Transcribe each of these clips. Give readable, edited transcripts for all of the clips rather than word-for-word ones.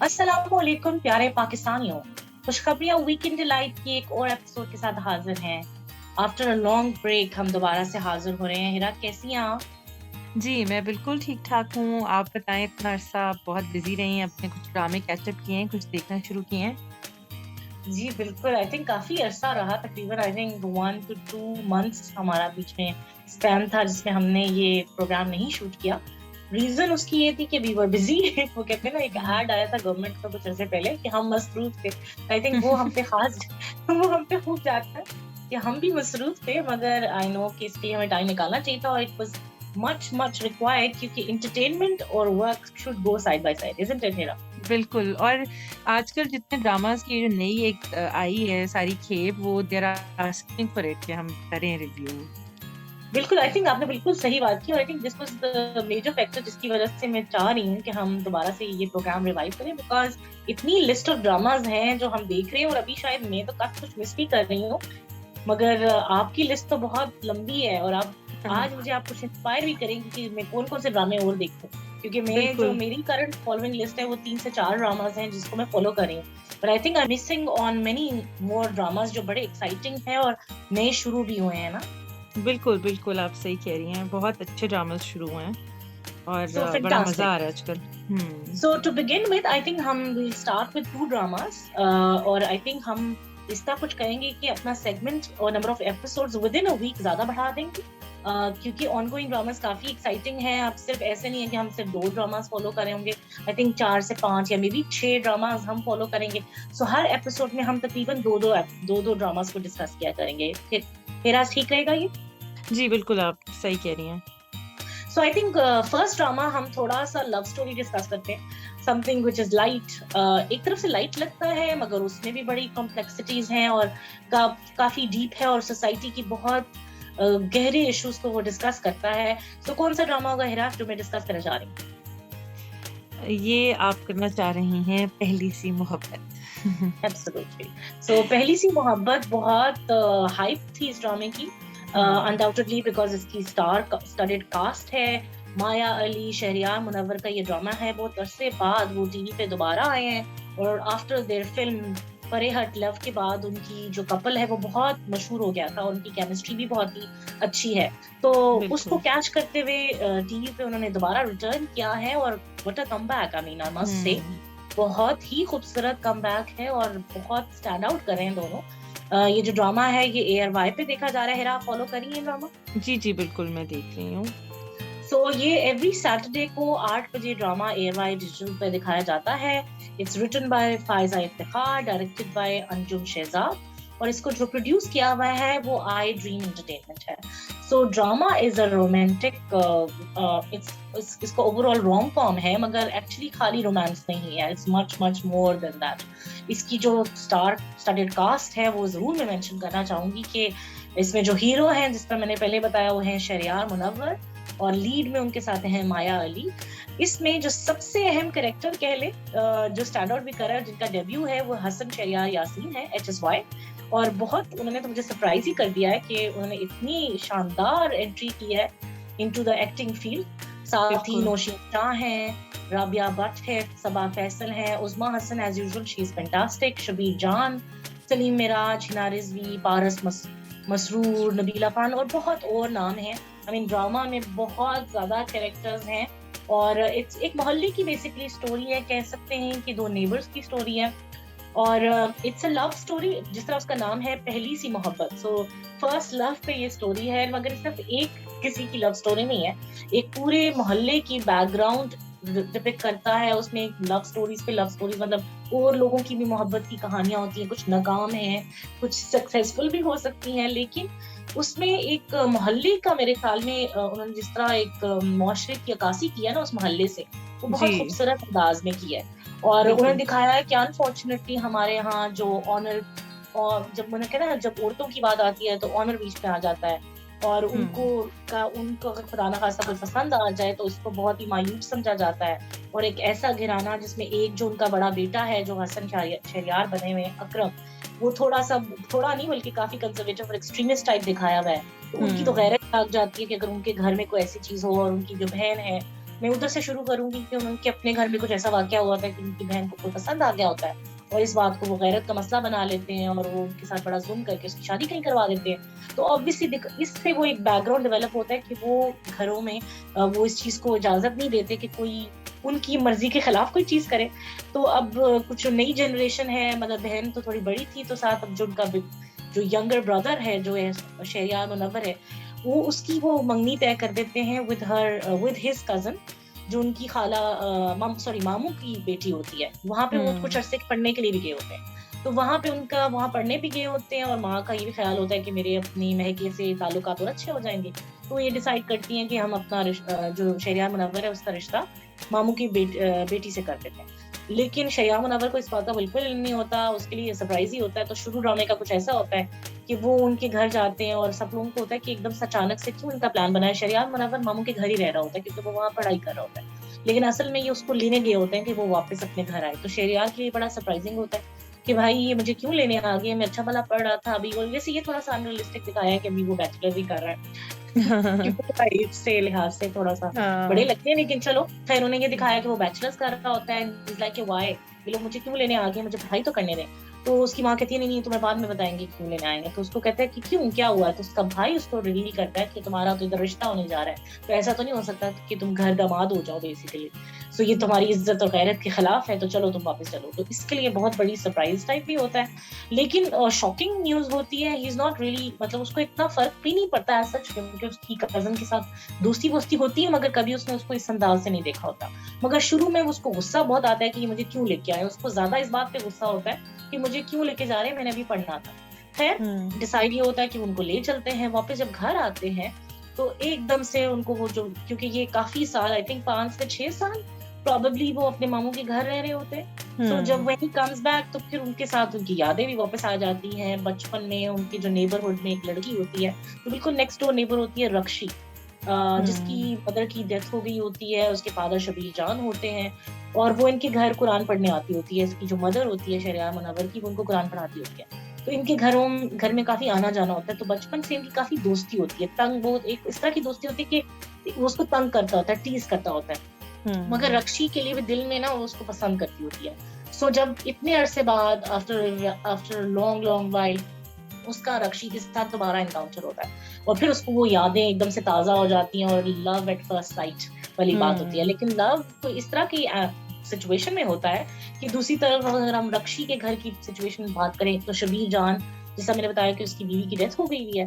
अस्सलामुअलैकुम प्यारे पाकिस्तानियों। खुशखबरियाँ वीकेंड डिलाइट की एक और एपिसोड के साथ हाजिर हैं। आफ्टर अ लॉन्ग ब्रेक हम दोबारा से हाजिर हो रहे हैं। हिरा, कैसी हैं आप? जी, मैं बिल्कुल ठीक-ठाक हूँ। आप बताएँ इतना अरसा आप बहुत बिज़ी रही हैं, अपने कुछ ड्रामे कैचअप किए हैं, कुछ देखना शुरू किए हैं? जी बिल्कुल, आई थिंक काफ़ी अरसा रहा, तकरीबन आई थिंक 1 टू 2 मंथ्स हमारा बीच में स्पैन था जिसमें हमने ये प्रोग्राम नहीं शूट किया। रीज़न उसकी ये थी कि वी वर बिज़ी वो कहते हैं ना, एक हुँ। ऐड आया था गवर्नमेंट का कुछ अर्से पहले कि हम मसरूफ़ थे। आई थिंक वो हम पे ख़ास वो हम पे खूब जाता है कि हम भी मसरूफ़ थे, मगर आई नो कि इसके लिए हमें टाइम निकालना चाहिए था और it was much much required, क्योंकि एंटरटेनमेंट और work should go side by side, isn't it Hira? बिल्कुल और आजकल जितने ड्रामाज़ की जो नई एक आई है सारी खेप वो they are asking for it कि हम करें रिव्यू। बिल्कुल, आई थिंक आपने बिल्कुल सही बात की और I think this was the major factor जिसकी वज़ह से मैं चाह रही हूँ कि हम दोबारा से ये प्रोग्राम रिवाइव करें, बिकॉज़ इतनी लिस्ट ऑफ ड्रामाज़ हैं जो हम देख रहे हैं और अभी शायद मैं तो काफ़ी कुछ मिस भी कर रही हूँ। मगर आपकी लिस्ट तो बहुत लंबी है और आप आज मुझे आप कुछ इंस्पायर भी करेंगी कि मैं कौन-कौन से ड्रामे और देखूँ। क्योंकि मैं जो बिल्कुल। मेरी करंट फॉलोइंग लिस्ट है वो 3 से 4 ड्रामाज़ हैं जिसको मैं फॉलो कर रही हूँ। But I think I am missing on many more dramas जो बड़े एक्साइटिंग हैं और नए शुरू भी हुए हैं ना? बिल्कुल, बिल्कुल आप सही कह रही हैं। बहुत अच्छे ड्रामाज़ शुरू हुए हैं और सो बड़ा मज़ा फैंटास्टिक। आ रहा है आजकल। Hmm. So to begin with I think हम विल स्टार्ट विद 2 ड्रामास, और आई थिंक हम इसका कुछ कहेंगे कि अपना सेगमेंट और number of episodes within a week ज़्यादा बढ़ा देंगे। क्योंकि ऑनगोइंग ड्रामास काफ़ी एक्साइटिंग हैं। अब सिर्फ ऐसे नहीं है कि हम सिर्फ 2 ड्रामास फॉलो कर रहे होंगे। आई थिंक 4 से 5 या मे बी 6 ड्रामास हम फॉलो करेंगे। सो हर एपिसोड में हम तकरीबन 2-2 ड्रामास को डिस्कस किया करेंगे। फिर आज ठीक रहेगा ये? जी, बिल्कुल आप सही कह रही हैं। सो आई थिंक फर्स्ट ड्रामा हम थोड़ा-सा लव स्टोरी डिस्कस करते हैं, समथिंग व्हिच इज़ लाइट। एक तरफ से लाइट लगता है मगर उसमें भी बड़ी कॉम्प्लेक्सिटीज़ हैं और काफ़ी डीप है और सोसाइटी की बहुत गहरे इश्यूज़ को वो डिस्कस करता है। सो कौन-सा ड्रामा होगा हिरा जो मैं डिस्कस करना चाह रही हूँ? ये आप करना चाह रही हैं पहली सी मोहब्बत। एब्सोल्युटली। सो पहली सी मोहब्बत बहुत हाइप थी इस ड्रामे की, हुँ। अनडाउटेडली बिकॉज़ इसकी स्टार स्टडेड कास्ट है। माया अली, शहरयार मुनव्वर का ये ड्रामा है। बहुत अरसे बाद वो टीवी पे दोबारा आए हैं और आफ्टर देयर फिल्म परे हट लव के बाद उनकी जो कपल है वो बहुत मशहूर हो गया था और उनकी केमिस्ट्री भी बहुत ही अच्छी है। तो उसको बिल्कुल। कैच करते हुए टीवी पे उन्होंने दोबारा रिटर्न किया है और what a comeback, I mean I must say. Hmm. बहुत ही खूबसूरत कमबैक है और बहुत स्टैंड आउट कर रहे हैं दोनों। ये जो ड्रामा है ये एआरवाई पे देखा जा रहा है। हिरा, आप फॉलो कर रही हैं ड्रामा? जी, जी, बिल्कुल मैं देख रही हूँ। सो ये एवरी सैटरडे को 8 बजे ड्रामा एआरवाई डिजिटल पे दिखाया जाता है। It's written by Faiza Iftikhar, directed by Anjum Shahzad और इसको जो प्रोड्यूस किया हुआ है वो आई ड्रीम एंटरटेनमेंट है। सो ड्रामा इज अ रोमांटिक, इसको ओवरऑल रोम कॉम है मगर एक्चुअली खाली रोमांस नहीं है। It's much much more than that. इसकी जो स्टार स्टडेड कास्ट है वो जरूर मैं मेंशन करना चाहूंगी कि इसमें जो हीरो हैं जिस पर मैंने पहले बताया वो हैं शहरयार मुनव्वर और लीड में उनके साथ हैं माया अली। इसमें जो सबसे अहम कैरेक्टर कह ले, जो स्टैंड आउट भी कर रहा है, जिनका डेब्यू है वो हसन शहरयार यासीन है, HSY। और बहुत उन्होंने तो मुझे सरप्राइज ही कर दिया है कि उन्होंने इतनी शानदार एंट्री की है इनटू द एक्टिंग फील्ड। साथ ही बिल्कुल। नौशीन शाह हैं, राबिया भट्ट है, सबा फैसल है, Uzma Hasan as usual she is fantastic, Shabbir Jan, Saleem Miraj, Hina Rizvi, पारस मसरूर, नबीला खान और बहुत और नाम हैं। आई मीन ड्रामा में बहुत ज़्यादा कैरेक्टर्स हैं और इट्स एक मोहल्ले की बेसिकली स्टोरी है, कह सकते हैं कि 2 नेबर्स की स्टोरी है और इट्स अ लव स्टोरी जिस तरह उसका नाम है पहली सी मोहब्बत। सो फर्स्ट लव पे ये स्टोरी है मगर सिर्फ एक किसी की लव स्टोरी नहीं है, एक पूरे मोहल्ले की बैकग्राउंड डिपिक्ट करता है। उसमें लव स्टोरीज पे लव स्टोरीज, मतलब और लोगों की भी मोहब्बत की कहानियां होती हैं, कुछ नाकाम हैं, कुछ सक्सेसफुल भी हो सकती हैं, लेकिन उसमें एक मोहल्ले का मेरे ख्याल में उन्होंने जिस तरह एक मुआशरे की अक्कासी की है ना उस मोहल्ले से, वो बहुत जी, खूबसूरत अंदाज में की है। और उन्होंने बिल्कुल। दिखाया है कि अनफॉर्चुनेटली हमारे यहाँ जो ऑनर, और जब मैंने कहा ना जब औरतों की बात आती है तो ऑनर बीच में आ जाता है और उनको हुँ, उनको अगर खुदा ना खास्ता कोई पसंद आ जाए तो उसको बहुत ही मायूस समझा जाता है। और एक ऐसा घराना जिसमें एक जो उनका बड़ा बेटा है जो हसन शहरयार बने हुए हैं, अकरम, वो थोड़ा नहीं बल्कि काफी कंजर्वेटिव और एक्सट्रीमिस्ट टाइप दिखाया हुआ है। तो उनकी तो हुँ। गैरत जाग जाती है कि अगर उनके घर में कोई ऐसी चीज हो और उनकी जो बहन है मैं उधर से शुरू करूंगी कि उनके अपने घर में कुछ ऐसा वाकया हुआ था कि उनकी बहन को कोई पसंद आ गया होता है, और इस बात को वो गैरत का मसला बना लेते हैं और वो उनके साथ बड़ा जुल्म करके उसकी शादी कहीं करवा देते हैं। तो ऑब्वियसली इससे वो एक बैकग्राउंड डेवलप होता है कि वो घरों में वो इस चीज को इजाजत नहीं देते कि कोई उनकी मर्जी के खिलाफ कोई चीज करे। तो अब कुछ नई जनरेशन है, मतलब बहन तो थोड़ी बड़ी थी, तो साथ अब जो उनका जो यंगर ब्रदर है जो है शहरियार मुनव्वर है, वो उसकी वो मंगनी तय कर देते हैं विद हिज कजन, जो उनकी खाला सॉरी मामू की बेटी होती है। वहां पे वो कुछ अरसे पढ़ने के लिए भी गए होते हैं, तो वहां पे उनका वहां पढ़ने भी गए होते हैं, और माँ का ये भी ख्याल होता है कि मेरे अपनी महके से ताल्लुकात और अच्छे हो जाएंगे। तो ये डिसाइड करती हैं कि हम अपना जो शहरियार मुनव्वर है उसका रिश्ता मामू की बेटी से कर देते हैं। लेकिन शहरियार मुनव्वर को इस बात का बिल्कुल इल्म नहीं होता, उसके लिए सरप्राइज ही होता है। तो शुरू ड्रामे का कुछ ऐसा होता है कि वो उनके घर जाते हैं और सब लोगों को होता है कि एकदम से अचानक से क्यों इनका प्लान बना है। शहरियार मुनव्वर मामू के घर ही रह रहा होता है क्योंकि वो वहाँ पढ़ाई कर रहा होता है, लेकिन असल में ये उसको लेने गए होते हैं कि वो वापस अपने घर आए। तो शहरियार के लिए बड़ा सरप्राइजिंग होता है कि भाई ये मुझे क्यों लेने आ गए, मैं अच्छा भला पढ़ रहा था अभी। और वैसे ये थोड़ा सा अनरियलिस्टिक दिखाया है कि अभी वो बैचलर भी कर रहा है क्योंकि एज से लिहाज से थोड़ा सा बड़े हाँ। लगते हैं, लेकिन चलो खैर। उन्हें ये दिखाया कि वो बैचलर्स कर रहा होता है, लाइक व्हाई ये लोग मुझे क्यों लेने आ गए, मुझे पढ़ाई तो करने दें। तो उसकी माँ कहती है नहीं नहीं तुम्हें बाद में बताएंगे क्यों लेने आएंगे। तो उसको कहता है कि क्यों, क्या हुआ है। तो उसका भाई उसको रिवील करता है कि तुम्हारा तो इधर रिश्ता होने जा रहा है, तो ऐसा तो नहीं हो सकता कि तुम घर दामाद हो जाओ बेसिकली, सो ये तुम्हारी इज्जत और गैरत के खिलाफ है, तो चलो तुम वापस चलो। तो इसके लिए बहुत बड़ी सरप्राइज टाइप भी होता है। लेकिन शॉकिंग न्यूज होती है, ही इज नॉट रियली, मतलब उसको इतना फर्क भी नहीं पड़ता है सच, क्योंकि उसकी कजन के साथ दोस्ती वोस्ती होती है, मगर कभी उसने उसको इस अंदाज से नहीं देखा होता। मगर शुरू में उसको गुस्सा बहुत आता है कि ये मुझे क्यों लेके आए, उसको ज्यादा इस बात पे गुस्सा होता है कि मुझे क्यों लेके जा रहे हैं, मैंने अभी पढ़ना था। खैर डिसाइड ये होता है कि उनको ले चलते हैं। वापस जब घर आते हैं तो एकदम से उनको वो जो, क्योंकि ये काफी साल, आई थिंक 5 से 6 साल प्रोबेबली वो अपने मामू के घर रह रहे होते हैं। सो जब वही कम्स बैक तो फिर उनके साथ उनकी यादें भी वापस आ जाती हैं बचपन में। उनकी जो नेबरहुड में एक लड़की होती है, तो बिल्कुल नेक्स्ट डोर नेबर होती है रक्षी, जिसकी मदर की डेथ हो गई होती है, उसके फादर शबीर जान होते हैं, और वो इनके घर कुरान पढ़ने आती होती है। इसकी जो मदर होती है शहरियार मुनव्वर की, वो उनको कुरान पढ़ाती होती है। तो इनके घर में काफी आना जाना होता है, तो बचपन से इनकी काफी दोस्ती होती है। तंग, वो एक इस तरह की दोस्ती होती है कि वो उसको तंग करता होता है, टीज करता होता है, मगर रक्षी के लिए भी दिल में ना वो उसको पसंद करती होती है। सो जब इतने अरसे बाद आफ्टर लॉन्ग लॉन्ग वाइल उसका रक्षी के साथ दोबारा एनकाउंटर होता है, और फिर उसको वो यादें एकदम से ताजा हो जाती हैं, और लव एट फर्स्ट साइट वाली बात होती है। लेकिन लव तो इस तरह की सिचुएशन में होता है कि दूसरी तरफ अगर हम रक्षी के घर की सिचुएशन में बात करें तो शबीर जान, जैसा मैंने बताया कि उसकी बीवी की डेथ हो गई हुई है,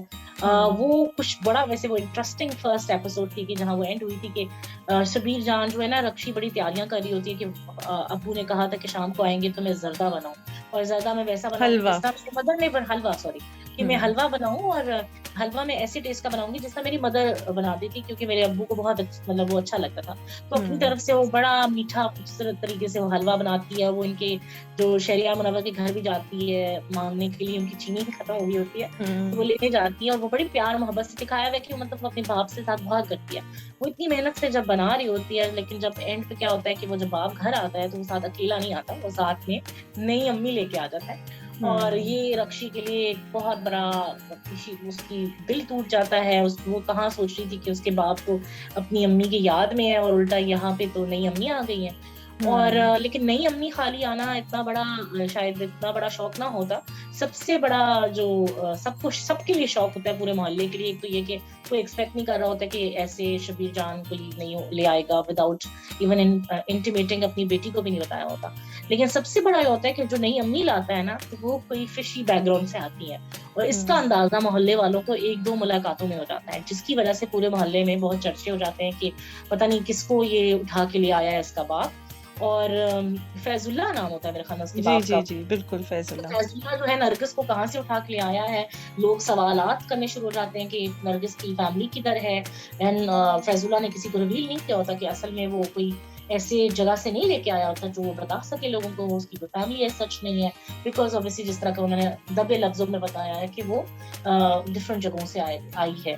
वो कुछ बड़ा, वैसे वो इंटरेस्टिंग फर्स्ट एपिसोड थी कि जहाँ वो एंड हुई थी कि शबीर जान जो है ना, रक्षी बड़ी तैयारियां कर रही होती है कि अब्बू ने कहा था कि शाम को आएंगे तो मैं जर्दा बनाऊं, और जर्दा में वैसा बनाऊंगी हलवा। जिस तरह से मदर ने हलवा, सॉरी, कि मैं हलवा बनाऊं, और हलवा में ऐसे टेस्ट का बनाऊंगी जिस तरह मेरी मदर बनाती थी, क्योंकि मेरे अब्बू को बहुत मतलब वो अच्छा लगता था। तो अपनी तरफ से वो बड़ा मीठा खूबसूरत तरीके से वो हलवा बनाती है। वो इनके जो शहरियार मुनव्वर के घर भी जाती है मांगने के लिए, उनकी चीनी भी खत्म हो गई होती है, तो वो लेने जाती है, और वो बड़ी प्यार मोहब्बत से दिखाया हुआ है कि मतलब वो अपने बाप से साथ बहुत करती है। वो इतनी मेहनत से जब बना रही होती है, लेकिन जब एंड पे क्या होता है कि वो जब बाप घर आता है तो वो साथ अकेला नहीं आता, वो साथ में नई अम्मी लेके आ जाता है। और ये रक्षी के लिए एक बहुत बड़ा, उसकी दिल टूट जाता है। वो कहाँ सोच रही थी कि उसके बाप को अपनी अम्मी की याद में है, और उल्टा यहाँ पे तो नई अम्मी आ गई है। और लेकिन नई अम्मी खाली आना इतना बड़ा, शायद इतना बड़ा शौक ना होता। सबसे बड़ा जो सबको सबके लिए शौक होता है पूरे मोहल्ले के लिए, एक तो ये कि कोई एक्सपेक्ट नहीं कर रहा होता कि ऐसे शबीर जान कोई नहीं ले आएगा विदाउट इवन इंटीमेटिंग, अपनी बेटी को भी नहीं बताया होता। लेकिन सबसे बड़ा ये होता है कि जो नई अम्मी लाता है ना, तो वो कोई फिशी बैकग्राउंड से आती है, और इसका अंदाजा मोहल्ले वालों को 1-2 मुलाकातों में हो जाता है, जिसकी वजह से पूरे मोहल्ले में बहुत चर्चे हो जाते हैं कि पता नहीं किसको ये उठा के ले आया है इसका बाप। और फैजुल्ला नाम होता है मेरे ख्याल में उसके बाप का। जी बिल्कुल फैजुल्ला। फैजुल्ला जो है नरगिस को कहाँ से उठा के ले आया है, लोग सवालात करने शुरू हो जाते हैं कि नरगिस की फैमिली किधर है। एंड फैजुल्ला ने किसी को रिवील नहीं किया होता कि असल में वो कोई ऐसे जगह से नहीं लेके आया होता जो वो बता सके लोगों को उसकी कोई फैमिली है सच नहीं है, बिकॉज ऑब्वियसली जिस तरह का उन्होंने दबे लफ्जों में बताया है कि वो डिफरेंट जगहों से आई है।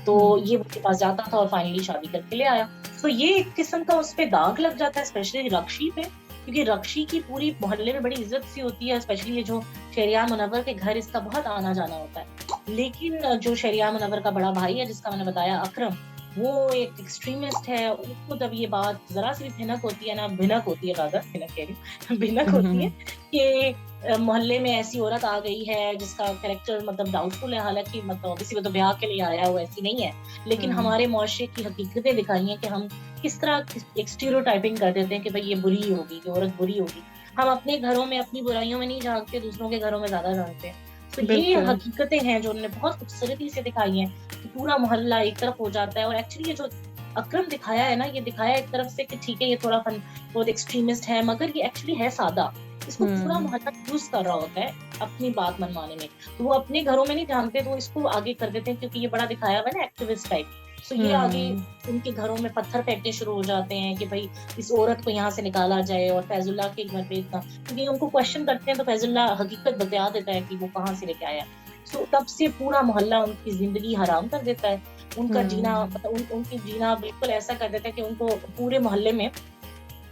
तो ये उसके पास जाता था और फाइनली शादी करके ले आया। तो ये एक किस्म का उस पे दाग लग जाता है, स्पेशली रक्षी पे, क्योंकि रक्षी की पूरी मोहल्ले में बड़ी इज्जत सी होती है, स्पेशली ये जो शहरियार मुनव्वर के घर, इसका बहुत आना जाना होता है। लेकिन जो शहरियार मुनव्वर का बड़ा भाई है जिसका मैंने बताया अकरम, वो एक एक्सट्रीमिस्ट है। उसको जब ये बात जरा सी भी भिनक होती है ना, भिनक होती है, रादर भिनक कह रही हूँ भिनक होती है कि मोहल्ले में ऐसी औरत आ गई है जिसका कैरेक्टर मतलब डाउटफुल है, हालांकि मतलब ऑब्वियसली वो तो ब्याह के लिए आया हुआ ऐसी नहीं है, लेकिन हमारे मुआशरे की हकीकतें दिखाई हैं कि हम किस तरह एक स्टीरियोटाइपिंग कर देते हैं कि भाई ये बुरी होगी, ये औरत बुरी होगी। हम अपने घरों में अपनी बुराइयों में नहीं झांकते, दूसरों के घरों में ज्यादा झांकते हैं। तो ये बिल्कुल। हकीकतें हैं जो उन्होंने बहुत खूबसूरती से दिखाई हैं कि पूरा मोहल्ला एक तरफ हो जाता है। और एक्चुअली ये जो अक्रम दिखाया है ना, ये दिखाया एक तरफ से कि ठीक है ये थोड़ा फन बहुत एक्सट्रीमिस्ट है, मगर ये एक्चुअली है सादा। इसको पूरा मोहल्ला यूज कर रहा होता है अपनी बात मनवाने में। तो वो अपने घरों में नहीं जानते तो इसको आगे कर देते हैं क्योंकि ये बड़ा दिखाया हुआ है ना एक्टिविस्ट टाइप। सो ये आगे उनके घरों में पत्थर फेंकने शुरू हो जाते हैं कि भाई इस औरत को यहाँ से निकाला जाए। और फैजुल्ला के घर पे इतना, क्योंकि उनको क्वेश्चन करते हैं तो फैजुल्ला हकीकत बता देता है कि वो कहाँ से लेके आया। सो तब से पूरा मोहल्ला उनकी जिंदगी हराम कर देता है, उनका जीना मतलब उनकी जीना बिल्कुल ऐसा कर देता है कि उनको पूरे मोहल्ले में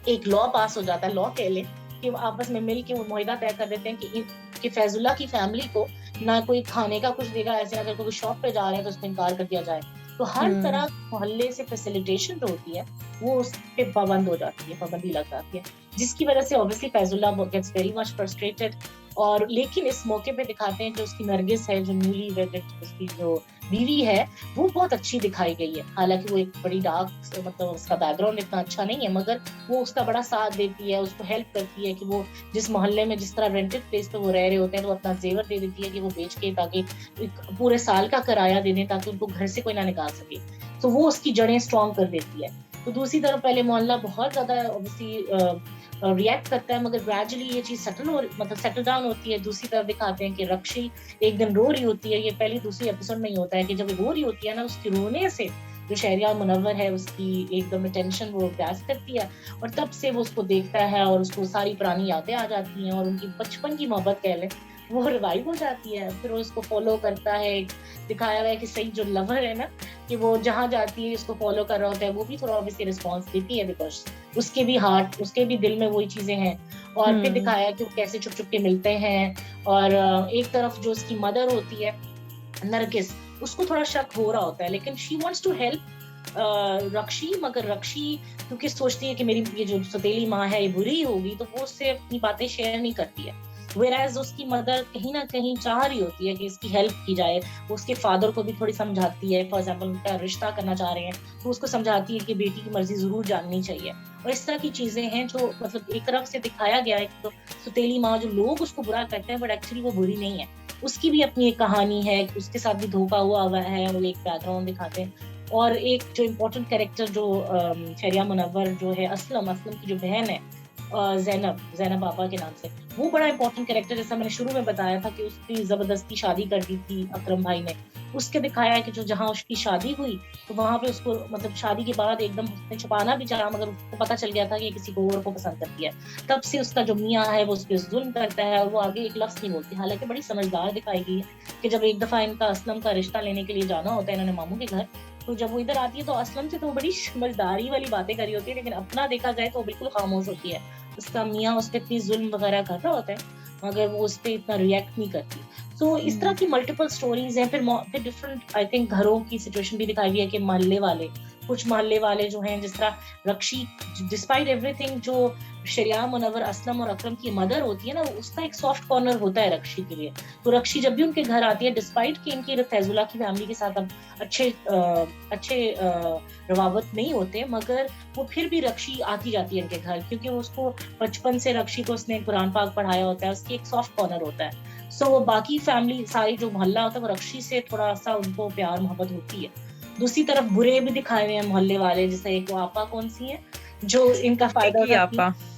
एक लॉ पास हो जाता है, लॉ कह ले, कि वो आपस में मिल के वो मुआहदा तय कर देते हैं कि फैजुल्ला की फैमिली को ना कोई खाने का कुछ देगा, ऐसे अगर कोई शॉप पे जा रहे हैं तो उसको इनकार कर दिया जाए। तो हर तरह मोहल्ले से फैसिलिटेशन जो होती है वो उस पे पाबंद हो जाती है, पाबंदी लग जाती है, जिसकी वजह से obviously Faizullah gets very much frustrated. और लेकिन इस मौके पे दिखाते हैं जो उसकी नरगिस है, जो न्यूली वेडेड उसकी जो बीवी है, वो बहुत अच्छी दिखाई गई है। हालांकि वो एक बड़ी डार्क मतलब उसका बैकग्राउंड इतना अच्छा नहीं है, मगर वो उसका बड़ा साथ देती है, उसको हेल्प करती है कि वो जिस मोहल्ले में जिस तरह रेंटेड प्लेस पे वो रह रहे होते हैं तो वो अपना जेवर दे देती है कि वो बेच के ताकि पूरे साल का किराया दे दें ताकि उनको घर से कोई ना निकाल सके। तो वो उसकी जड़ें स्ट्रॉन्ग कर देती है। तो दूसरी तरफ पहले मोहल्ला बहुत ज्यादा ऑब्वियसली रिएक्ट करता है, मगर ग्रेजुअली ये चीज मतलब सेटल डाउन होती है। दूसरी तरफ दिखाते हैं कि रक्षी एक दिन रो रही होती है, ये पहली दूसरी एपिसोड में ही होता है कि जब वो रो रही होती है ना, उसके रोने से जो शहरियार मुनव्वर है उसकी एकदम टेंशन वो ग्रास करती है। और तब से वो उसको देखता है और उसको सारी पुरानी यादें आ जाती हैं और उनकी बचपन की मोहब्बत कह लें वो रिवाइव हो जाती है। फिर वो इसको फॉलो करता है। दिखाया गया है कि सही जो लवर है ना, कि वो जहाँ जाती है इसको फॉलो कर रहा होता है, वो भी थोड़ा ऑब्वियसली रिस्पॉन्स देती है बिकॉज उसके भी हार्ट, उसके भी दिल में वही चीजें हैं। और फिर दिखाया कि वो कैसे छुप छुप के मिलते हैं। और एक तरफ जो उसकी मदर होती है नरगिस, उसको थोड़ा शक हो रहा होता है, लेकिन शी वांट्स टू हेल्प रक्षी, मगर रक्षी क्योंकि सोचती है कि मेरी ये जो सौतेली माँ है ये बुरी होगी, तो वो उससे अपनी बातें शेयर नहीं करती है। Whereas उसकी मदर कहीं ना कहीं चाह रही होती है कि इसकी हेल्प की जाए। वो उसके फादर को भी थोड़ी समझाती है, फॉर एग्जाम्पल उनका रिश्ता करना चाह रहे हैं तो उसको समझाती है कि बेटी की मर्जी जरूर जाननी चाहिए। और इस तरह की चीजें हैं जो मतलब एक तरफ से दिखाया गया है तो सौतेली माँ जो लोग उसको बुरा करते हैं बट एक्चुअली वो बुरी नहीं है, उसकी भी अपनी एक कहानी है, उसके साथ भी धोखा हुआ है, वो एक बैकग्राउंड दिखाते हैं। और एक जो इम्पोर्टेंट कैरेक्टर जो शहरिया मुनव्वर जो है असलम की जो बहन है जैनब बाबा के नाम से, वो बड़ा इंपॉर्टेंट कैरेक्टर, जैसा मैंने शुरू में बताया था कि उसकी जबरदस्ती शादी कर दी थी अकरम भाई ने। उसके दिखाया है कि जो जहाँ उसकी शादी हुई तो वहां पे उसको मतलब शादी के बाद एकदम उसने छुपाना भी चाहा, मगर उसको पता चल गया था कि किसी को और को पसंद करती है। तब से उसका जो मियाँ है वो उस पर जुल्म करता है और वो आगे एक लफ्ज नहीं बोलती। हालांकि बड़ी समझदार दिखाई गई है कि जब एक दफा इनका असलम का रिश्ता लेने के लिए जाना होता है इन्होंने मामू के घर, तो जब वो इधर आती है तो असलम से तो बड़ी समझदारी वाली बातें करी होती है, लेकिन अपना देखा जाए तो बिल्कुल खामोश होती है। उसका मियाँ उस पर इतनी जुल्म वगैरह कर रहा होता है मगर वो उस पर इतना रिएक्ट नहीं करती। तो इस तरह की मल्टीपल स्टोरीज हैं। फिर डिफरेंट आई थिंक घरों की सिचुएशन भी दिखाई गई है कि कुछ मोहल्ले वाले जो हैं, जिस तरह रक्षी डिस्पाइट एवरीथिंग जो शरिया मुनव्वर असलम और अकरम की मदर होती है ना, उसका एक सॉफ्ट कॉर्नर होता है रक्षी के लिए। तो रक्षी जब भी उनके घर आती है, डिस्पाइट कि इनकी फैजुल्ला की फैमिली के साथ अब अच्छे रवाबत नहीं होते, मगर वो फिर भी रक्षी आती जाती है इनके घर क्योंकि उसको बचपन से रक्षी को उसने कुरान पाक पढ़ाया होता है, उसकी एक सॉफ्ट कॉर्नर होता है। सो वो बाकी फैमिली सारी जो मोहल्ला होता है वो रक्षी से थोड़ा सा उनको प्यार मोहब्बत होती है। दूसरी तरफ बुरे भी दिखाए हुए हैं मोहल्ले वाले, जैसे एक वो आपा कौन सी है जो इनका फायदा उठाती,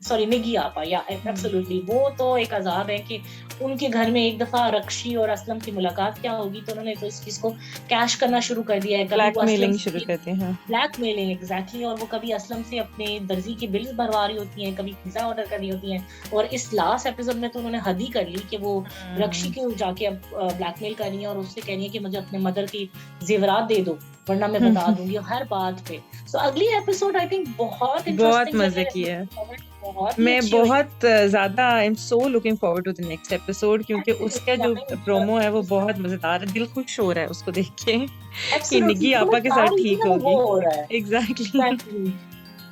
सॉरी निगी आपा, या एब्सोल्युटली वो तो एक अजाब है कि उनके घर में एक दफा रक्षी और असलम की मुलाकात क्या होगी तो उन्होंने तो इस चीज को कैश करना शुरू कर दिया है, ब्लैकमेलिंग शुरू करते हैं। Blackmailing exactly. और वो कभी असलम से अपने दर्जी के बिल्स भरवा रही होती हैं, कभी पिज्जा ऑर्डर कर रही होती हैं। और इस लास्ट एपिसोड में तो उन्होंने हद ही कर ली कि वो रक्षी को जाके अब ब्लैकमेल कर रही है और उससे कह रही है कि मुझे अपने मदर की जेवरात दे दो वरना मैं बता दूंगी हर बात पे। सो अगली एपिसोड आई थिंक बहुत बहुत मजे की है। बहुत ही मैं अच्छी हुई। बहुत ज़्यादा I am so looking forward to the next episode, क्योंकि उसका जो प्रोमो है वो बहुत मज़ेदार है, दिल खुश हो रहा है उसको देख के कि एब्सोल्युटली निग्गी जो मैं आपा के चाह साथ रही थी ठीक ना वो होगी। हो रहा है। एग्जैक्टली एग्जैक्टली मैं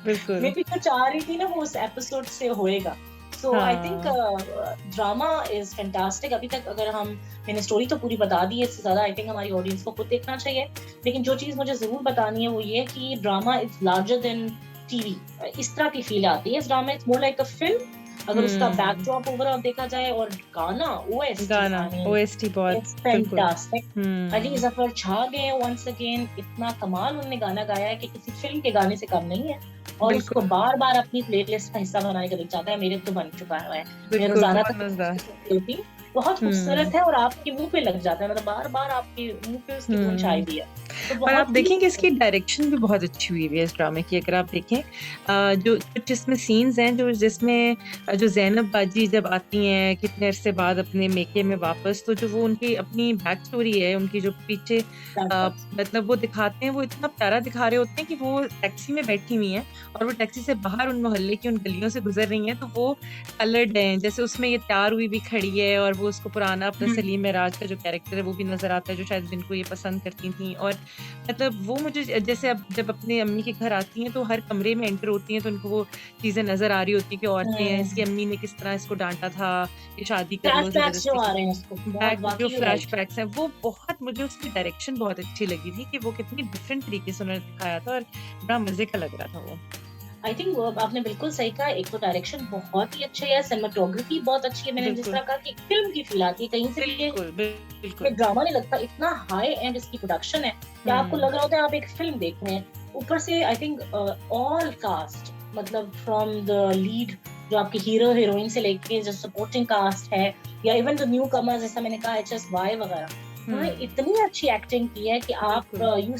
बिल्कुल। भी जो चाह रही थी ना वो उस एपिसोड से होएगा। सो आई थिंक हाँ। Drama is fantastic. अभी तक अगर हम, मैंने स्टोरी तो पूरी बता दी है, इससे ज्यादा आई थिंक हमारी ऑडियंस को खुद देखना चाहिए। लेकिन जो चीज मुझे जरूर बतानी है वो ये कि drama is larger than TV. इस तरह की फील आती है इस drama, it's more like a film अगर उसका हम्म। बैकड्रॉप ओवरऑल देखा जाए। और गाना, ओएसटी, गाना आई मीन ओएसटी बहुत। इट्स बिल्कुल। फैंटास्टिक। अली हम्म। जफर छा गए वंस अगेन। इतना कमाल उन्होंने गाना गाया है कि किसी फिल्म के गाने से कम नहीं है। और उसको बिल्कुल। बार बार अपनी प्लेलिस्ट का हिस्सा बनाने का दिल चाहता है। मेरे तो बन चुका है, मैं बिल्कुल रोजाना बहुत तक मजेदार। उसकी सुनती होती हूँ। बहुत हम्म। खूबसूरत है और आपके मुंह पे लग जाता है, मतलब बार बार आपके मुंह पे उसकी धुन छाई हम्म। हुई है। तो और आप बहुत ही देखेंगे इसकी डायरेक्शन भी बहुत अच्छी हुई है इस ड्रामे की, अगर आप देखें जो कुछ इसमें सीन्स हैं जो जिसमें जो जैनब बाजी जब आती हैं कितने अरसे बाद अपने मेके में वापस, तो जो वो उनकी अपनी बैक स्टोरी है, उनकी जो पीछे मतलब वो दिखाते हैं, वो इतना प्यारा दिखा रहे होते हैं कि वो टैक्सी में बैठी हुई हैं और वो टैक्सी से बाहर उन मोहल्ले की उन गलियों से गुजर रही हैं, तो वो कलर्ड हैं, जैसे उसमें ये तैयार हुई भी खड़ी है और वो उसको पुराना अपना सलीम महराज का जो कैरेक्टर है वो भी नजर आता है, जो शायद जिनको ये पसंद करती थी। और मतलब वो मुझे जैसे अब जब अपनी अम्मी के घर आती हैं तो हर कमरे में एंटर होती हैं तो उनको वो चीजें नजर आ रही होती हैं कि औरतें हैं, इसकी अम्मी ने किस तरह इसको डांटा था कि शादी कर लो फ्लैशबैक्स जो जबरदस्ती आ की। रहे हैं उसको बहुत बैक जो वाकई फ्लैश राइट। बैक्स हैं वो बहुत, मुझे उसकी डायरेक्शन बहुत अच्छी लगी थी कि वो कितनी डिफरेंट तरीके से उन्होंने दिखाया था और बड़ा मजे का लग रहा था वो। आई थिंक वो आपने बिल्कुल सही कहा। एक तो डायरेक्शन बहुत ही अच्छी है, सिनेमेटोग्राफी बहुत अच्छी है। मैंने जिस बिल्कुल। तरह कहा कि फिल्म की फील आती है कहीं से भी, बिल्कुल। ये बिल्कुल। ड्रामा नहीं लगता। इतना हाई एंड इसकी प्रोडक्शन है कि आपको हम्म। लग रहा होता है आप एक फिल्म देख रहे हैं। ऊपर से आई थिंक ऑल कास्ट, मतलब फ्रॉम द लीड, जो आपके हीरो हीरोइन से लेके जो सपोर्टिंग कास्ट है, या इवन द न्यू कमर्स जैसा मैंने कहा HSY वगैरह, उन्होंने हम्म। इतनी अच्छी एक्टिंग की है कि आप बिल्कुल।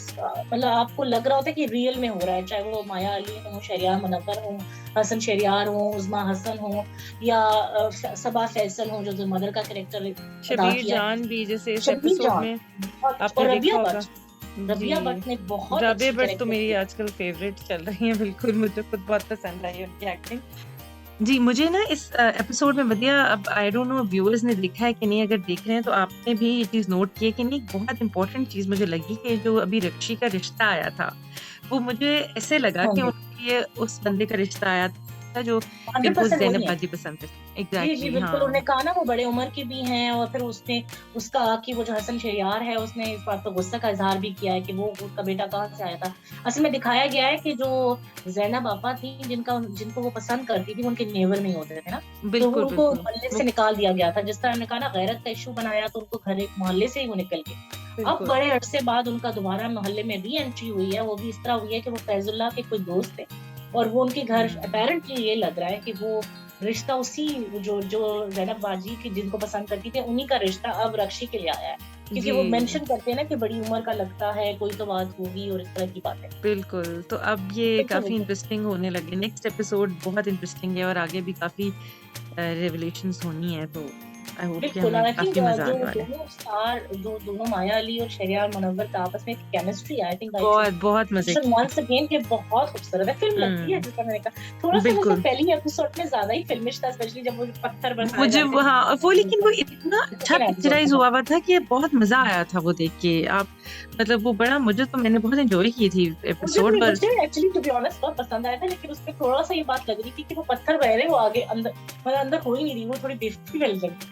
मतलब आपको लग रहा होता है कि रियल में हो रहा है। चाहे वो माया अली हो, शरियार मुनव्वर हो, हसन शरियार हो, उज़मा हसन हो, या सबा फैसल हो जो मदर का कैरेक्टर अदा शबीर किया है। जान भी जैसे इस शबीर एपिसोड जान में बहुत, और आपने रबिया देखा होगा। भट्ट। जी। रबिया भट्ट ने बहुत राबिया अच्छी भट्ट तो कैरेक्टर मेरी की। आजकल फेवरेट चल रही है, बिल्कुल मुझे खुद बहुत पसंद आई उनकी एक्टिंग। जी, मुझे ना इस एपिसोड में बढ़िया, अब आई डोंट नो व्यूअर्स ने देखा है कि नहीं, अगर देख रहे हैं तो आपने भी ये चीज़ नोट की है कि नहीं, एक बहुत इंपॉर्टेंट चीज़ मुझे लगी कि जो अभी रक्षी का रिश्ता आया था, वो मुझे ऐसे लगा हाँ कि जी, उनके लिए उस बंदे का रिश्ता आया था जो हंड्रेड जिनको परसेंट ज़ैनब वही है। बाजी पसंद करती। जी जी एग्ज़ैक्टली बिल्कुल। उन्होंने हाँ। कहा ना वो बड़े उम्र के भी हैं, और फिर उसने उसका कि वो जो हसन शहरियार है उसने इस बात पर गुस्सा का इजहार भी किया है कि वो उसका बेटा कहाँ से आया था। असल में दिखाया गया है कि जो जैनब आपा थी, जिनको वो पसंद करती थी, वो उनके नेवर में होते थे ना। तो वो बिल्कुल, उनको बिल्कुल। मोहल्ले से वो निकाल दिया गया था। जिस तरह हमने कहा ना गैरत का इशू बनाया, तो उनको घर एक मोहल्ले से ही वो निकल गए। अब बिल्कुल। बड़े अरसे बाद उनका दोबारा मोहल्ले में री एंट्री हुई है। वो भी इस तरह हुई है कि वो फैजुल्लाह के कोई दोस्त थे, और वो उनके घर हुँ, अपेरेंटली ये लग रहा है कि वो रिश्ता उसी जो जो जैनब बाजी की जिनको पसंद करती थी उन्हीं का रिश्ता अब रक्षी के लिए आया है। क्योंकि जी। वो मेंशन करते हैं ना कि बड़ी उम्र का लगता है, कोई तो बात होगी, और इस तरह की बातें। बिल्कुल, तो अब ये बिल्कुल काफ़ी बिल्कुल। इंटरेस्टिंग होने लगे, नेक्स्ट एपिसोड बहुत इंटरेस्टिंग है और आगे भी काफ़ी रेवलेशंस होनी है, तो आई होप कि बिल्कुल, हमें आई थिंक काफ़ी मज़ा जो आने वाला है। दोनों स्टार, जो दोनों माया अली और शहरियार मुनव्वर का आपस में chemistry, I think I should बहुत, बहुत मज़े मेंशन की। वंस अगेन कि बहुत खूबसूरत है। फिल्म लगती है हुँ, जैसा मैंने कहा। थोड़ा-सा मुझे बिल्कुल। पहली एपिसोड में ज़्यादा ही फिल्मिश था, स्पेशली जब वो पत्थर बरसाए जा मुझे रहे थे वो हाँ, वो दीवार लेकिन वो पर। इतना अच्छा सेकंड एपिसोड पिक्चराइज़ में हाँ। हुआ हुआ था कि बहुत मज़ा आया था वो देख के। आप मतलब वो बड़ा, मुझे तो मैंने बहुत एन्जॉय की थी एपिसोड पर। मुझे एक्चुअली टू बी ऑनेस्ट बहुत पसंद आया था, लेकिन उसपे थोड़ा-सा ये बात लग रही थी कि वो पत्थर बह रहे हैं, वो आगे अंदर मतलब अंदर हो ही नहीं रही, वो थोड़ी बेवकूफ़ी वाली लगी।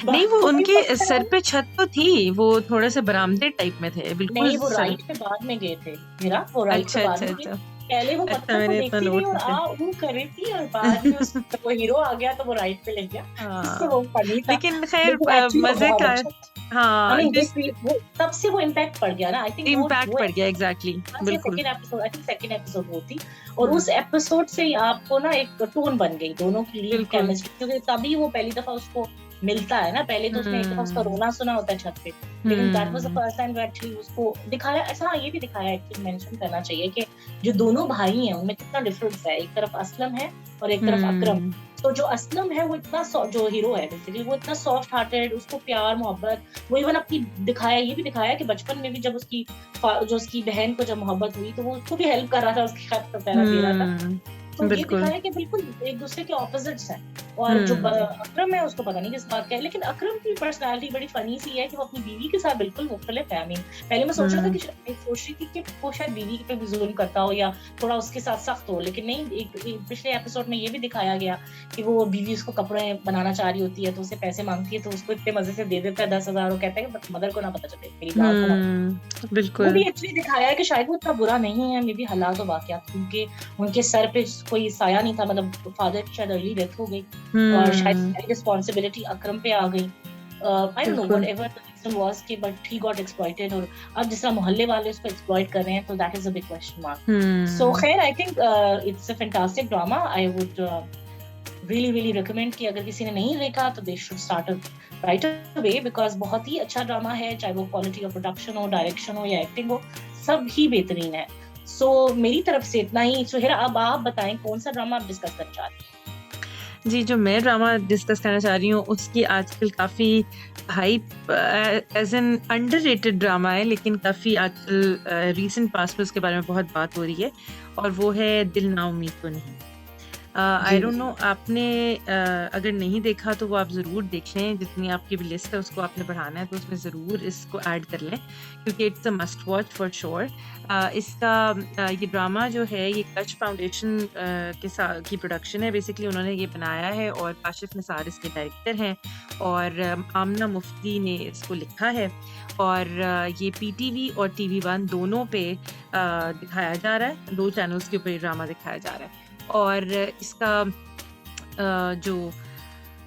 नहीं, वो बाकी उनके पत्थर सर वाली, पे छत तो थी, वो थोड़े-से बरामदे टाइप में थे, बिल्कुल नहीं वो सर। राइड पे बाद में गए थे। मीरा, वो राइड पे अच्छा, बाद अच्छा, में गए। अच्छा। पहले वो अच्छा, पत्थर को मैंने इतना देखती रही नोट और नहीं किया। ऊ कर रही थी, और बाद में उस वो हीरो आ गया तो वो राइड पे ले गया। तो हाँ, वो फनी था। लेकिन ख़ैर लेकिन एक्चुअली वो मज़े बहुत का है। अच्छा था। आई हाँ, मीन जिस वो तब से वो इम्पैक्ट पड़ गया ना। आई थिंक इम्पैक्ट वो पड़ गया एग्ज़ैक्टली, फर्स्ट या बिल्कुल। Second episode, I think second episode वो थी। और उस हुँ, एपिसोड से ही आपको ना एक टोन बन गई दोनों की लीड बिल्कुल। केमिस्ट्री, क्योंकि तभी वो पहली दफा उसको मिलता है ना। पहले तो उसने एक दफा उसका हुँ, रोना सुना होता है छत पे, लेकिन that was the hmm, first time वो एक्चुअली उसको दिखाया। ऐसा हाँ, ये भी दिखाया, एक्चुअली मेंशन करना चाहिए कि जो दोनों भाई हैं उनमें कितना डिफरेंस है। एक तरफ असलम है और एक तरफ अकरम। हुँ, तो जो असलम है वो इतना जो हीरो है बेसिकली, वो इतना सॉफ्ट हार्टेड, उसको प्यार मोहब्बत, वो इवन अपनी दिखाया, ये भी दिखाया कि बचपन में भी जब उसकी जो उसकी बहन को जब मोहब्बत हुई तो वो उसको भी हेल्प कर रहा था, उसकी खत वगैरह दे रहा था। हुँ, तो ये बिल्कुल। दिखाया कि बिल्कुल एक दूसरे के ऑपोजिट्स हैं। और जो अकरम है उसको पता नहीं किस बात का है, लेकिन अकरम की पर्सनालिटी बड़ी फनी सी है कि वो अपनी बीवी के साथ बिल्कुल मुख्तलिफ है। I mean, पहले मैं सोच रहा था हुँ, कि सोच रही थी कि वो शायद बीवी पे भी जुल्म करता हो या थोड़ा उसके साथ सख्त हो, लेकिन नहीं, एक पिछले एपिसोड में ये भी दिखाया गया कि वो बीवी उसको कपड़े बनाना चाह रही होती है तो उससे पैसे मांगती है, तो उसको इतने मजे से दे देता है 10,000, वो कहता है कि मदर को ना पता चले, मेरी लाल को ना पता चले। वो बिल्कुल। भी एक्चुअली दिखाया है कि शायद वो इतना बुरा नहीं है, मे बी हालात और वाकयात, क्योंकि उनके सर पे कोई साया नहीं था, मतलब फादर की शायद अर्ली डेथ हो गई और शायद हुँ, सारी रिस्पॉन्सिबिलिटी अकरम पे आ गई। आई डोंट नो बिल्कुल। व्हाटएवर द रीजन वाज कि बट ही गॉट एक्सप्लॉइटेड, और अब जिस तरह मोहल्ले वाले उसको एक्सप्लॉइट कर रहे हैं, तो that is a big question mark. So hmm, खैर, I think it's a fantastic drama. I would really really recommend कि अगर किसी ने नहीं देखा तो they should start right away, because बहुत ही अच्छा ड्रामा है, चाहे वो क्वालिटी ऑफ प्रोडक्शन हो, डायरेक्शन हो या एक्टिंग हो, सब ही बेहतरीन है। सो मेरी तरफ से इतना ही। सुहेरा, अब आप बताएं कौन सा ड्रामा आप डिस्कस करना चाहते हैं? जी, जो मैं ड्रामा डिस्कस करना चाह रही हूँ, उसकी आजकल काफ़ी hype as an underrated drama है, लेकिन काफ़ी आजकल रीसेंट पास्ट में उसके बारे में बहुत बात हो रही है, और वो है दिल ना उम्मीद तो नहीं। आई जी डोंट नो, जी। आपने अगर नहीं देखा तो वो आप ज़रूर देख लें, जितनी आपकी भी लिस्ट है उसको आपने बढ़ाना है तो उसमें ज़रूर इसको ऐड कर लें, क्योंकि it's a must watch for sure. इसका ये ड्रामा जो है ये कच फाउंडेशन के साथ की प्रोडक्शन है, बेसिकली उन्होंने ये बनाया है, और काशिफ निसार इसके डायरेक्टर हैं, और आमना मुफ्ती ने इसको लिखा है, और ये पीटीवी और टीवी वन दोनों पे दिखाया जा रहा है, 2 चैनल्स के ऊपर ये ड्रामा दिखाया जा रहा है। और इसका जो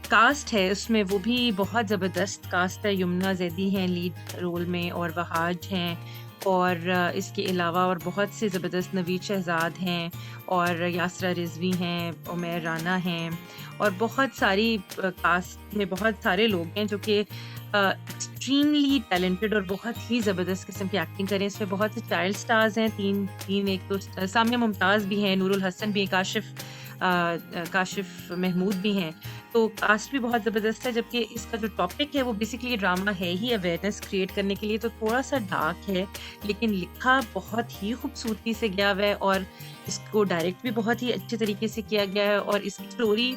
कास्ट है उसमें वो भी बहुत ज़बरदस्त कास्ट है। यमुना ज़ैदी हैं लीड रोल में, और वहाज हैं, और इसके अलावा और बहुत से ज़बरदस्त, नवीद शहज़ाद हैं, और यासरा रिज़वी हैं, उमैर राना हैं, और बहुत सारी कास्ट में बहुत सारे लोग हैं जो कि एक्सट्रीमली टैलेंटेड और बहुत ही ज़बरदस्त किस्म की एक्टिंग करें। इसमें बहुत से चाइल्ड स्टार्स हैं, 3 एक तो सामिया मुमताज़ भी हैं, नूरुल हसन भी हैं, काशिफ महमूद भी हैं। तो कास्ट भी बहुत ज़बरदस्त है, जबकि इसका जो टॉपिक है वो बेसिकली ड्रामा है ही अवेयरनेस क्रिएट करने के लिए, तो थोड़ा-सा डार्क है, लेकिन लिखा बहुत ही खूबसूरती से गया हुआ है, और इसको डायरेक्ट भी बहुत ही अच्छे तरीके से किया गया है, और इसकी स्टोरी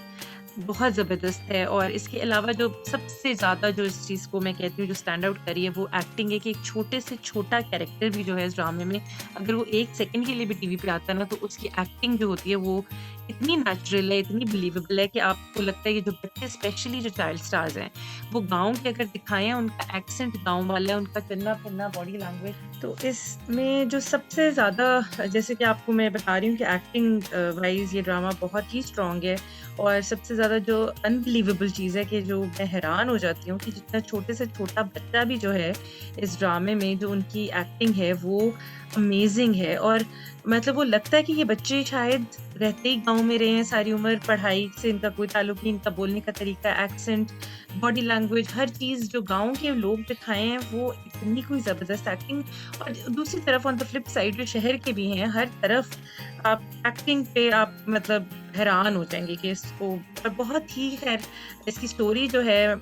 बहुत ज़बरदस्त है। और इसके अलावा जो सबसे ज़्यादा जो इस चीज़ को मैं कहती हूँ जो स्टैंड आउट करी है वो एक्टिंग है, कि एक छोटे से छोटा कैरेक्टर भी जो है इस ड्रामे में, अगर वो 1 सेकंड के लिए भी टीवी पे आता है ना, तो उसकी एक्टिंग जो होती है वो इतनी नेचुरल है, इतनी बिलीवेबल है, कि आपको लगता है कि जो बच्चे, स्पेशली जो चाइल्ड स्टार्स हैं, वो गाँव के अगर दिखाए हैं, उनका एक्सेंट गाँव वाला है, उनका चलना-फिरना, बॉडी लैंग्वेज, तो इसमें जो सबसे ज़्यादा, जैसे कि आपको मैं बता रही हूँ कि एक्टिंग वाइज़ ये ड्रामा बहुत ही स्ट्रॉन्ग है, और सबसे ज़्यादा जो अनबिलीवेबल चीज़ है, कि जो मैं हैरान हो जाती हूँ कि जितना छोटे से छोटा बच्चा भी जो है इस ड्रामे में, जो उनकी एक्टिंग है वो अमेज़िंग है, और मतलब वो लगता है कि ये बच्चे शायद रहते ही गाँव में रहे हैं सारी उम्र, पढ़ाई से इनका कोई ताल्लुक नहीं, इनका बोलने का तरीका, एक्सेंट, बॉडी लैंग्वेज, हर चीज़ जो गाँव के लोग दिखाए हैं वो इतनी कोई ज़बरदस्त एक्टिंग। और दूसरी तरफ ऑन द फ्लिप साइड जो शहर के भी हैं, हर तरफ आप एक्टिंग पे आप मतलब हैरान हो जाएँगे कि इसको, और बहुत ही खैर इसकी स्टोरी जो है,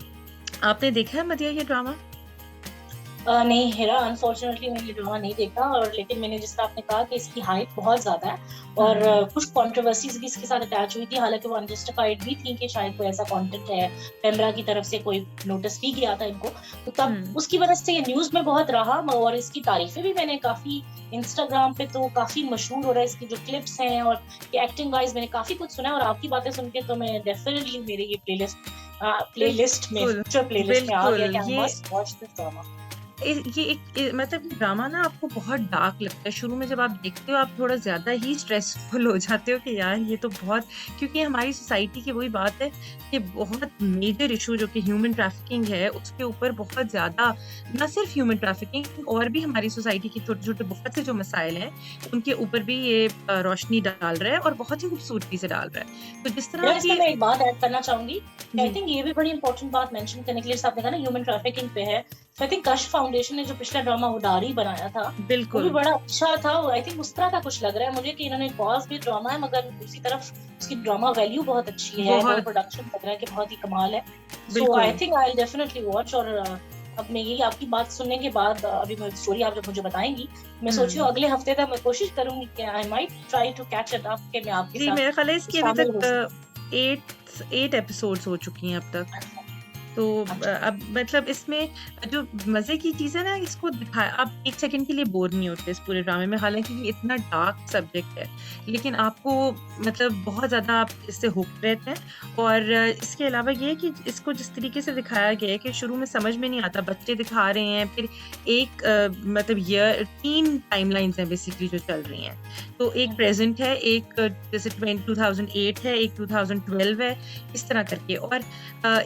आपने देखा है मदिया ये ड्रामा? नहीं हेरा, अनफॉर्चुनेटली मैंने ड्रामा नहीं देखा, और लेकिन मैंने जिस तरह आपने कहा कि इसकी हाइप बहुत ज़्यादा है, और हुँ, कुछ कंट्रोवर्सीज़ भी इसके साथ अटैच हुई थी, हालाँकि वो अनजस्टिफाइड भी थी कि शायद कोई ऐसा कंटेंट है, पेमरा की तरफ से कोई नोटिस भी किया था इनको, तो तब हुँ, उसकी वजह से ये न्यूज़ में बहुत रहा, और इसकी तारीफ़ें भी मैंने काफ़ी इंस्टाग्राम पे तो काफ़ी मशहूर हो रहा है, इसकी जो क्लिप्स हैं और ये एक्टिंग वाइज़ मैंने काफ़ी कुछ सुना है, और आपकी बातें सुन के तो मैं डेफिनिटली मेरे ये प्लेलिस्ट में, बिल्कुल, फ्यूचर प्लेलिस्ट में आ गया बिल्कुल, कि आई ये मस्ट वॉच दिस ड्रामा। ये एक मतलब ड्रामा ना आपको बहुत डार्क लगता है। शुरू में जब आप देखते हो आप थोड़ा ज़्यादा ही स्ट्रेसफुल हो जाते हो कि यार ये तो बहुत, क्योंकि हमारी सोसाइटी की वही बात है कि बहुत मेजर इश्यू जो कि ह्यूमन ट्रैफिकिंग है, उसके ऊपर बहुत ज़्यादा, ना सिर्फ ह्यूमन ट्रैफिकिंग, और भी हमारी सोसाइटी के छोटे-छोटे बहुत से जो मसाइल हैं, उनके ऊपर भी ये रोशनी डाल रहा है, और बहुत ही खूबसूरती से डाल रहा है। तो जिस तरह यार, इसमें की मैं एक बात ऐड करना चाहूंगी कि आई जी, थिंक ये भी बड़ी इंपॉर्टेंट बात मेंशन करने के लिए, जैसे आपने कहा ना ह्यूमन ट्रैफिकिंग पे है, तो आई थिंक कश फाउंडेशन ने जो पिछला ड्रामा उडारी बनाया था, वो भी बिल्कुल, बड़ा अच्छा था, और आई थिंक उस तरह का कुछ लग रहा है मुझे कि इन्होंने कॉज भी ड्रामा है, मगर दूसरी तरफ उसकी ड्रामा वैल्यू बहुत अच्छी है, वो बहुत प्रोडक्शन लग रहा है कि बहुत ही कमाल है। सो आई बिल्कुल। Think I will definitely watch, और अब मैं यही आपकी बात सुनने के बाद अभी मैं स्टोरी आप जब मुझे बताएंगी, मैं सोच रही हूँ हम्म। अगले हफ्ते तक मैं कोशिश करूंगी कि I might try to catch it up, कि मैं आपके जी, साथ मेरा ख्याल है इसकी अभी शामिल हो तक सकूं। 8 एपिसोड्स हो चुकी हैं अब तक। अच्छा। तो अच्छा। अब मतलब इसमें जो मज़े की चीज़ है ना, इसको दिखाया आप 1 सेकंड के लिए बोर नहीं होते इस पूरे ड्रामे में, हालाँकि ये इतना डार्क सब्जेक्ट है, लेकिन आपको मतलब बहुत ज़्यादा आप इससे हुक्ड रहते हैं। और इसके अलावा ये है कि इसको जिस तरीके से दिखाया गया है कि शुरू में समझ में नहीं आता, बच्चे दिखा रहे हैं, फिर एक मतलब ईयर 3 टाइमलाइन्स हैं बेसिकली जो चल रही हैं। तो एक हम्म। प्रेज़ेंट है, एक जैसे 2008 है, एक 2012 है, इस तरह करके। और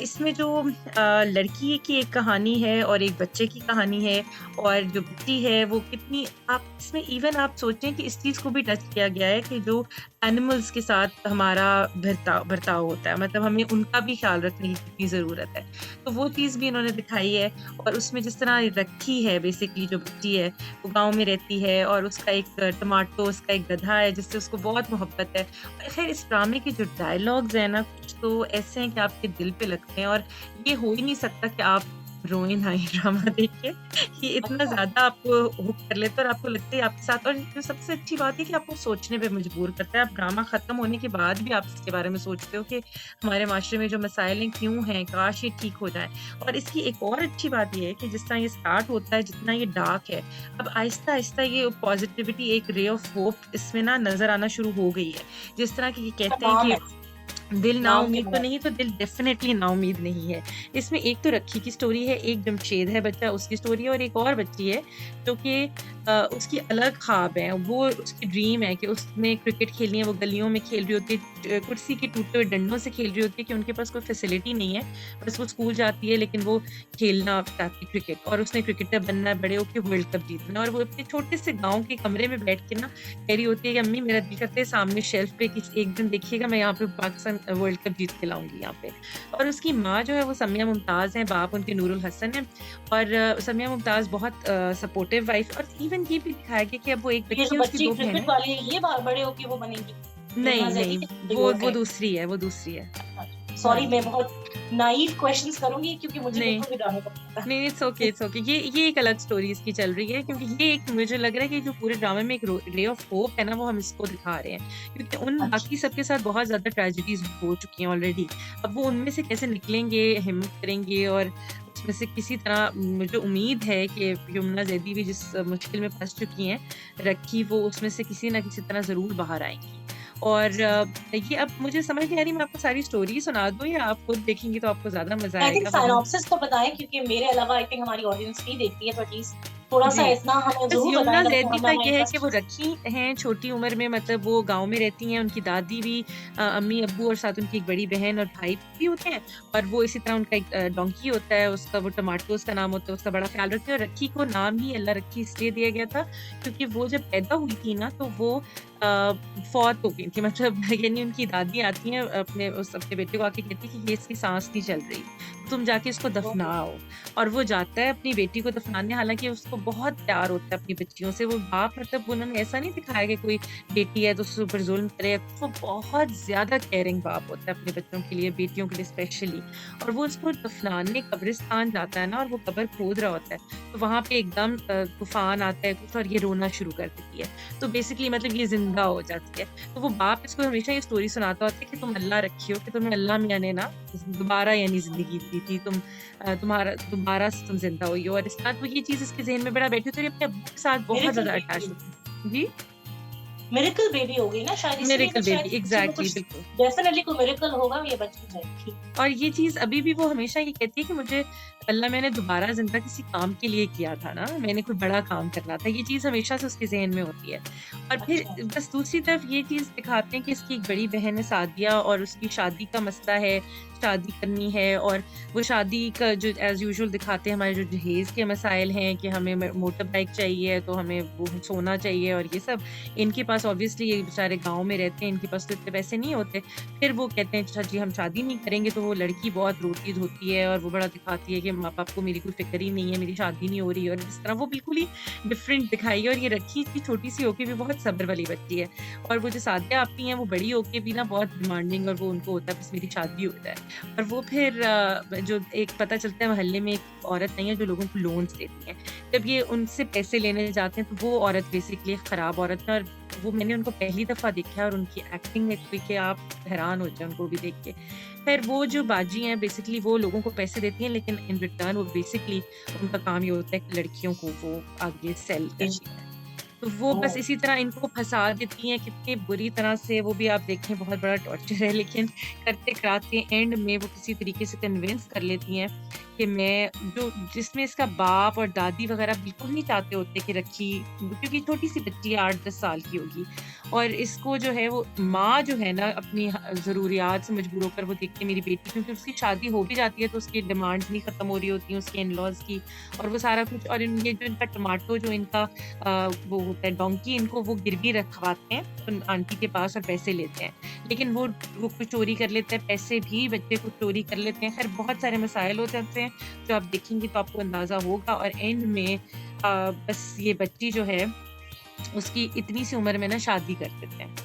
इसमें जो लड़की की एक कहानी है और एक बच्चे की कहानी है, और जो बच्ची है वो कितनी, आप इसमें इवन आप सोचें कि इस चीज़ को भी टच किया गया है कि जो एनिमल्स के साथ हमारा बर्ताव बर्ताव होता है, मतलब हमें उनका भी ख़्याल रखने की कितनी ज़रूरत है। तो वो चीज़ भी इन्होंने दिखाई है। और उसमें जिस तरह रखी है बेसिकली जो बच्ची है, वो गाँव में रहती है और उसका एक टमाटो, उसका एक गधा है जिससे उसको बहुत मोहब्बत है। और ख़ैर इस ड्रामे के जो डायलॉग्स हैं ना, कुछ तो ऐसे हैं कि आपके दिल पे लगते हैं, और ये हो ही नहीं सकता कि आप रोएँ ना ये ड्रामा देख के। ये इतना अच्छा। ज़्यादा आपको हुक कर लेता है और आपको लगता है आपके साथ। और जो सबसे अच्छी बात है कि आपको सोचने पे मजबूर करता है। आप ड्रामा खत्म होने के बाद भी आप इसके बारे में सोचते हो कि हमारे माशरे में जो मसाइल हैं क्यों हैं? काश ये ठीक हो जाएँ। और इसकी एक और अच्छी बात ये है कि जिस तरह ये स्टार्ट होता है, जितना ये डार्क है, अब आहिस्ता-आहिस्ता ये पॉज़िटिविटी, एक रे ऑफ होप इसमें ना नज़र आना शुरू हो गई है। जिस तरह की ये इसका कहते हैं नाम कि है, दिल नाम के नाउम्मीद तो बाद। नहीं, तो दिल डेफ़िनेटली नाउम्मीद नहीं है। इसमें एक तो रक्की की स्टोरी है, एक जमशेद है बच्चा, उसकी स्टोरी है, और एक और बच्ची है जो कि उसकी अलग ख़्वाब है। वो उसकी ड्रीम है कि उसने क्रिकेट खेलनी है, वो गलियों में खेल रही होती है, कुर्सी के टूटे हुए डंडों से खेल रही होती है कि उनके पास कोई फ़ैसिलिटी नहीं है। बस वो स्कूल जाती है, लेकिन वो खेलना चाहती है क्रिकेट, और उसने क्रिकेटर बनना है, बड़े होके वर्ल्ड कप जीतना है। और वो अपने छोटे से गाँव के कमरे में बैठ के ना कह रही होती है कि अम्मी मेरा दिल करता है सामने शेल्फ पे किस एक दिन देखिएगा मैं यहाँ पे पाकिस्तान वर्ल्ड कप जीत के लाऊँगी यहाँ पे। और उसकी माँ जो है वो समिया मुमताज़ हैं, बाप उनके नूरुल हसन हैं। और समिया मुमताज़ बहुत सपोर्टिव वाइफ़। और इवन ये भी दिखाया गया कि अब वो एक ये बच्ची जो है, उसकी बच्ची 2 क्रिकेट बहनें। वाली है, ये बड़े होके वो बनेगी नहीं, यमुना जैदी नहीं, की कोई और वो है? दूसरी है, वो दूसरी है। सॉरी, हाँ, मैं बहुत नाइव क्वेश्चंस करूंगी क्योंकि मुझे नहीं। बिल्कुल भी ड्रामे का नहीं पता। नहीं, इट्स ओके, इट्स ओके। ये एक अलग स्टोरी इसकी चल रही है, क्योंकि ये एक मुझे लग रहा है कि जो पूरे ड्रामे में एक रे ऑफ होप है ना, वो हम इसको दिखा रहे हैं। क्योंकि उन अच्छा। बाकी सबके साथ बहुत ज़्यादा ट्रेजेडीज़ हो चुकी हैं ऑलरेडी। अब वो उनमें से कैसे निकलेंगे, हिम्मत करेंगे, और उसमें से किसी तरह मुझे उम्मीद है कि यमुना ज़ैदी भी जिस मुश्किल में फँस चुकी हैं, रखी, वो उसमें से किसी न किसी तरह ज़रूर बाहर आएँगी। और ये अब मुझे समझ नहीं आ रही मैं आपको सारी स्टोरी सुना दूँ या आप खुद देखेंगी तो आपको ज़्यादा मज़ा आई थिंक आएगा, वरना साइनॉप्सिस तो बताएं, क्योंकि मेरे अलावा आई थिंक हमारी ऑडियंस भी देखती है, तो एटलीस्ट थोड़ा सा जी। इतना हमें बस जरूर यमुना बताएं ताकि ज़ैदी हमें का हमारा ये है कि वो इंटरेस्ट। रखी हैं छोटी उम्र में, मतलब वो गाँव में रहती हैं, उनकी दादी भी अम्मी-अब्बू और साथ उनकी एक बड़ी बहन और भाई भी होते हैं। और वो इसी तरह उनका एक डोंकी होता है, उसका वो टमाटो उसका नाम होता है, उसका बड़ा ख़्याल रखते हैं। और रखी को नाम ही अल्लाह रखी इसलिए दिया गया था क्योंकि वो जब पैदा हुई थी ना, तो वो फ़ौत हो गई थी। मतलब यानी उनकी दादी आती हैं अपने बेटे को आके कहती है कि ये इसकी साँस नहीं चल रही, तुम जाके इसको दफ़नाओ। और वो जाता है अपनी बेटी को दफ़नाने, हालाँकि उसको बहुत प्यार होता है अपनी बच्चियों से। वो बाप, मतलब उन्होंने ऐसा नहीं दिखाया कि कोई बेटी है तो उसके ऊपर ज़ुल्म करे। वो बहुत ज़्यादा केयरिंग बाप होता है अपने बच्चों के लिए, बेटियों के लिए स्पेशली। और वो उसको दफ़नाने कब्रिस्तान जाता है ना, और वो कब्र खोद रहा होता है, तो वहाँ पे एकदम तूफ़ान आता है कुछ, और ये रोना शुरू कर देती है। तो बेसिकली मतलब ये ज़िंदा हो जाती है। तो वो बाप इसको हमेशा ये स्टोरी सुनाता होता है कि तुम अल्लाह रखी हो, कि तुम्हें अल्लाह मियाँ ने ना दोबारा यानी ज़िंदगी दी थी, तुम्हारा दोबारा से तुम ज़िंदा हुई हो। और इस बात वो ये चीज़ इसके ज़हन में बड़ा बैठी, तो ये अपने अब्बू के साथ बहुत मिरेकल ज़्यादा अटैच बेबी, होती है। जी, मिरेकल बेबी हो गई ना शायद, इसीलिए मिरेकल फिर शायद बेबी, बच्ची में एग्ज़ैक्टली, कुछ बिल्कुल। डेफिनेटली कोई मिरेकल होगा, ये बच जाएगी। और ये चीज़ अभी भी वो हमेशा ये कहती है कि मुझे अल्लाह मैंने दोबारा ज़िंदा किसी काम के लिए किया था ना, मैंने कोई बड़ा काम करना था। ये चीज़ हमेशा से उसके ज़हन में होती है। और फिर अच्छा। बस दूसरी तरफ ये चीज़ दिखाते हैं कि इसकी एक बड़ी बहन है सादिया, और उसकी शादी का मसला है, शादी करनी है। और वो शादी का जो एज़ यूजुअल दिखाते हैं, हमारे जो जहेज़ के मसाइल हैं कि हमें मोटर बाइक चाहिए, तो हमें वो सोना चाहिए और ये सब। इनके पास ऑब्वियसली ये बेचारे गाँव में रहते हैं, इनके पास तो इतने पैसे नहीं होते। फिर वो कहते हैं अच्छा जी हम शादी नहीं करेंगे, तो वो लड़की बहुत रोती-धोती है और वो बड़ा दिखाती है कि माँ-बाप को मेरी कोई फ़िक्र ही नहीं है, मेरी शादी नहीं हो रही है। और इस तरह वो बिल्कुल ही डिफरेंट दिखाई है। और ये रखी इतनी छोटी-सी होके भी बहुत सब्र वाली बच्ची है। और वो जो सादिया आपी हैं, वो बड़ी होके भी ना बहुत डिमांडिंग, और वो उनको होता है बस मेरी शादी हो जाए। और वो फिर जो एक पता चलता है मोहल्ले में एक औरत नहीं है जो लोगों को लोन्स देती है। जब ये उनसे पैसे लेने जाते हैं तो वो औरत बेसिकली एक खराब औरत है और वो मैंने उनको पहली दफ़ा देखा है और उनकी एक्टिंग इतनी कि आप हैरान हो जाएँ उनको भी देख के। फिर वो जो बाजी हैं बेसिकली वो लोगों को पैसे देती हैं लेकिन इन रिटर्न वो बेसिकली उनका काम ये होता है कि लड़कियों को वो आगे सेल जी। करती हैं। तो वो बस ओह! इसी तरह इनको फँसा देती हैं कितनी बुरी तरह से, वो भी आप देखें बहुत बड़ा टॉर्चर है लेकिन करते-कराते एंड में वो किसी तरीके से कन्विंस कर लेती हैं कि मैं जो जिसमें इसका बाप और दादी वग़ैरह बिल्कुल नहीं चाहते होते कि रखी क्योंकि छोटी-सी बच्ची है 8-10 साल की होगी और इसको जो है वो माँ जो है ना अपनी ज़रूरियात से मजबूर होकर वो देखती है मेरी बेटी क्योंकि उसकी शादी हो भी जाती है तो उसकी डिमांड्स नहीं ख़त्म हो रही होती हैं उसके इन-लॉज़ की और वो सारा कुछ और ये जो इनका टमाटो जो इनका वो होता है डोंकी इनको वो गिरवी रखवाते हैं उन आंटी के पास और पैसे लेते हैं। लेकिन वो कुछ चोरी कर लेते हैं, पैसे भी बच्चे कुछ चोरी कर लेते हैं। ख़ैर बहुत सारे मसाइल हो जाते हैं, जो आप देखेंगी तो आपको अंदाज़ा होगा और एंड में बस ये बच्ची जो है उसकी इतनी सी उम्र में ना शादी कर देते हैं।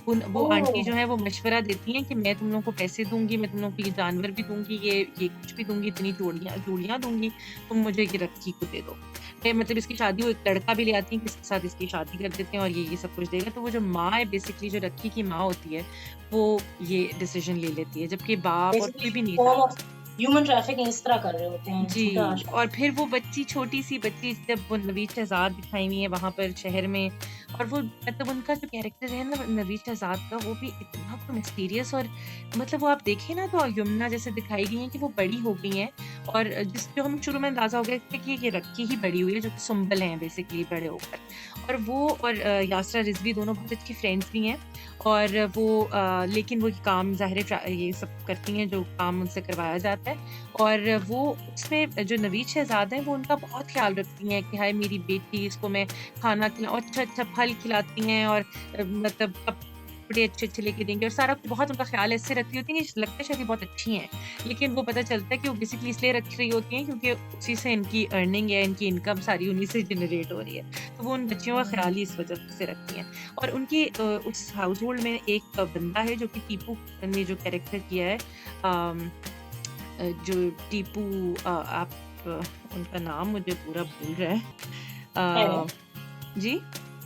उन वो आंटी ओह! जो है वो मशवरा देती हैं कि मैं तुम लोगों को पैसे दूँगी, मैं तुम लोगों को ये जानवर भी दूँगी, ये कुछ भी दूँगी, इतनी जोड़ियाँ दूँगी, तुम मुझे ये रक्की को दे दो। फिर मतलब इसकी शादी वो एक लड़का भी ले आती हैं कि इसके साथ इसकी शादी कर देते हैं और ये सब कुछ देगा। तो वो जो माँ है बेसिकली जो रक्की की माँ होती है, वो ये डिसीज़न ले लेती है, जबकि बाप और कोई बेसिकली भी नहीं फॉर्म चाहता। ऑफ ह्यूमन ट्रैफिकिंग इस तरह कर रहे होते हैं, झूठा जी, और फिर वो बच्ची छोटी-सी बच्ची जब वो नवीद शहज़ाद दिखाई हुई है वहाँ पर शहर में और वो मतलब उनका जो कैरेक्टर है ना नवीद शहज़ाद का वो भी इतना तो मिस्टीरियस और मतलब वो आप देखें ना तो यमुना जैसे दिखाई गई हैं कि वो बड़ी हो गई हैं और जो हमें शुरू में अंदाज़ा हो गया था कि ये रक्की ही बड़ी हुई है जो कि सुंबल हैं बेसिकली बड़े होकर। और वो और यासरा रिज़वी दोनों बहुत अच्छी फ्रेंड्स भी हैं और वो लेकिन वो काम ज़ाहिर है ये सब करती हैं जो काम उनसे करवाया जाता है और वो उसमें जो नवीद शहज़ाद हैं वो उनका बहुत ख़्याल रखती हैं कि हाय मेरी बेटी इसको मैं खाना खिलाऊँ अच्छा-अच्छा फल खिलाती हैं और मतलब कपड़े अच्छे-अच्छे लेके देंगे और सारा कुछ बहुत उनका ख़्याल ऐसे रखती होती हैं कि लगता है शायद ये बहुत अच्छी हैं। लेकिन वो पता चलता है कि वो बेसिकली इसलिए रख रही होती हैं क्योंकि उसी से इनकी अर्निंग है, इनकी इनकम सारी उन्हीं से जनरेट हो रही है। तो वो उन बच्चियों का ख़्याल ही इस वज़ह से रखती हैं। और उनकी उस हाउसहोल्ड में एक बंदा है जो कि टीपू ने जो कैरेक्टर किया है जो टीपू आप उनका नाम मुझे पूरा भूल रहा है। है। अ, जी?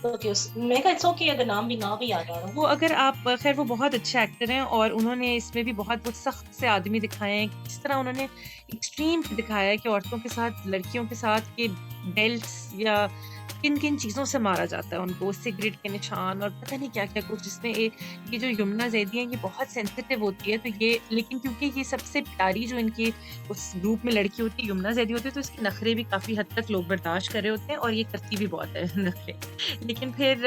ओके, मैं कहा इट्स ओके अगर नाम भी ना भी याद आ रहा वो अगर आप ख़ैर वो बहुत अच्छे एक्टर हैं और उन्होंने इसमें भी बहुत वो सख्त से आदमी दिखाए हैं, किस तरह उन्होंने एक्सट्रीम दिखाया है कि औरतों के साथ, लड़कियों के साथ के बेल्ट्स या किन-किन चीज़ों से मारा जाता है उनको, सिगरेट के निशान और पता नहीं क्या-क्या कुछ जिसमें ये जो यमुना ज़ैदी है ये बहुत सेंसिटिव होती है तो ये लेकिन क्योंकि ये सबसे प्यारी जो इनकी उस ग्रुप में लड़की होती है, यमुना ज़ैदी होती है तो इसके नखरे भी काफ़ी हद तक लोग बर्दाश्त कर रहे होते हैं और ये करती भी बहुत है नखरे। लेकिन फिर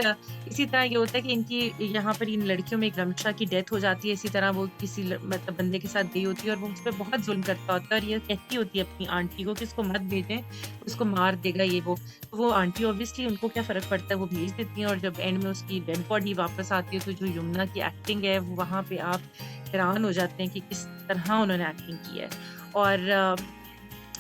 इसी तरह ये होता है कि इनकी यहाँ पर इन लड़कियों में एक रमशा की डेथ हो जाती है, इसी तरह वो किसी मतलब बंदे के साथ गई होती है और वो उस पे बहुत ज़ुल्म करता होता है और ये कहती होती है अपनी आंटी को कि इसको मत भेजें, उसको मार देगा ये वो। तो वो आंटी ऑब्वियसली उनको क्या फ़र्क पड़ता है, वो भेज देती हैं और जब एंड में उसकी डेड बॉडी वापस आती है तो जो यमुना की एक्टिंग है, वो वहाँ पे आप हैरान हो जाते हैं कि किस तरह उन्होंने एक्टिंग की है। और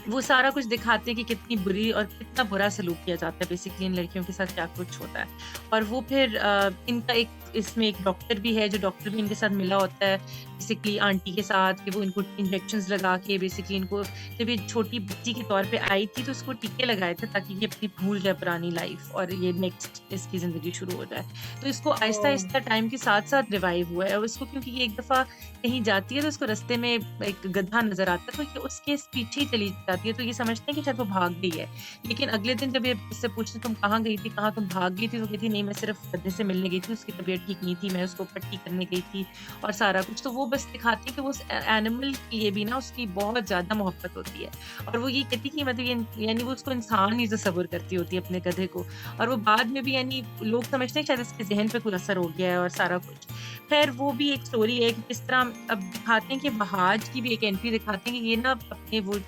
वो सारा कुछ दिखाते हैं कि कितनी बुरी और कितना बुरा सलूक किया जाता है बेसिकली इन लड़कियों के साथ क्या कुछ होता है। और वो फिर इनका एक इसमें एक डॉक्टर भी है जो डॉक्टर भी इनके साथ मिला होता है बेसिकली आंटी के साथ कि वो इनको इंजेक्शंस लगा के बेसिकली इनको जब ये छोटी बच्ची के तौर पे आई थी तो उसको टीके लगाए थे ताकि ये अपनी भूल जाए पुरानी लाइफ और ये नेक्स्ट इसकी ज़िंदगी शुरू हो जाए। तो इसको हूँ। आहिस्ता-आहिस्ता टाइम के साथ-साथ रिवाइव हुआ है और उसको क्योंकि ये एक दफ़ा कहीं जाती है तो उसको रास्ते में एक गधा नज़र आता है तो ये उसके पीछे ही चली जाती है तो ये समझते हैं कि शायद वो भाग गई है। लेकिन अगले दिन जब ये उससे पूछते तुम कहाँ गई थी, कहाँ तुम भाग गई थी? तो कहती नहीं मैं सिर्फ़ गधे से मिलने गई थी, उसकी तबीयत ठीक नहीं थी, मैं उसको पट्टी करने गई थी और सारा कुछ। तो वो बस दिखाती है कि वो उस एनिमल के लिए भी ना उसकी बहुत ज़्यादा मोहब्बत होती है। और वो ये कहती है कि मतलब ये यानी वो उसको इंसान ही तस्वुर करती होती है अपने गधे को। और वो बाद में भी यानी लोग समझते हैं शायद इसके ज़हन पे कोई असर हो गया है और सारा कुछ। ख़ैर वो भी एक स्टोरी है कि किस तरह अब दिखाते हैं कि वहाज की भी एक एंट्री दिखाते हैं कि ये ना अपने वो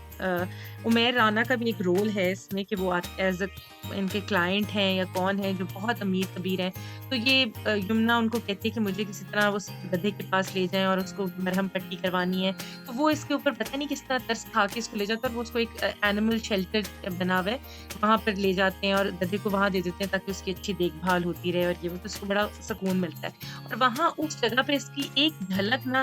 उमैर राना का भी एक रोल है इसमें कि वो एज़ अ इनके क्लाइंट हैं या कौन है जो बहुत अमीर कबीर हैं। तो ये यमुना उनको कहती है कि मुझे किसी तरह उस गधे के पास ले जाएँ और उसको मरहम पट्टी करवानी है। तो वो इसके ऊपर पता नहीं किस तरह तरस खा के इसको ले जाता है और वो उसको एक एनिमल शेल्टर बना हुआ है, वहाँ पर ले जाते हैं और गधे को वहाँ दे देते हैं ताकि उसकी अच्छी देखभाल होती रहे और ये वो, तो उसको बड़ा सुकून मिलता है। और वहाँ उस जगह पे इसकी एक झलक ना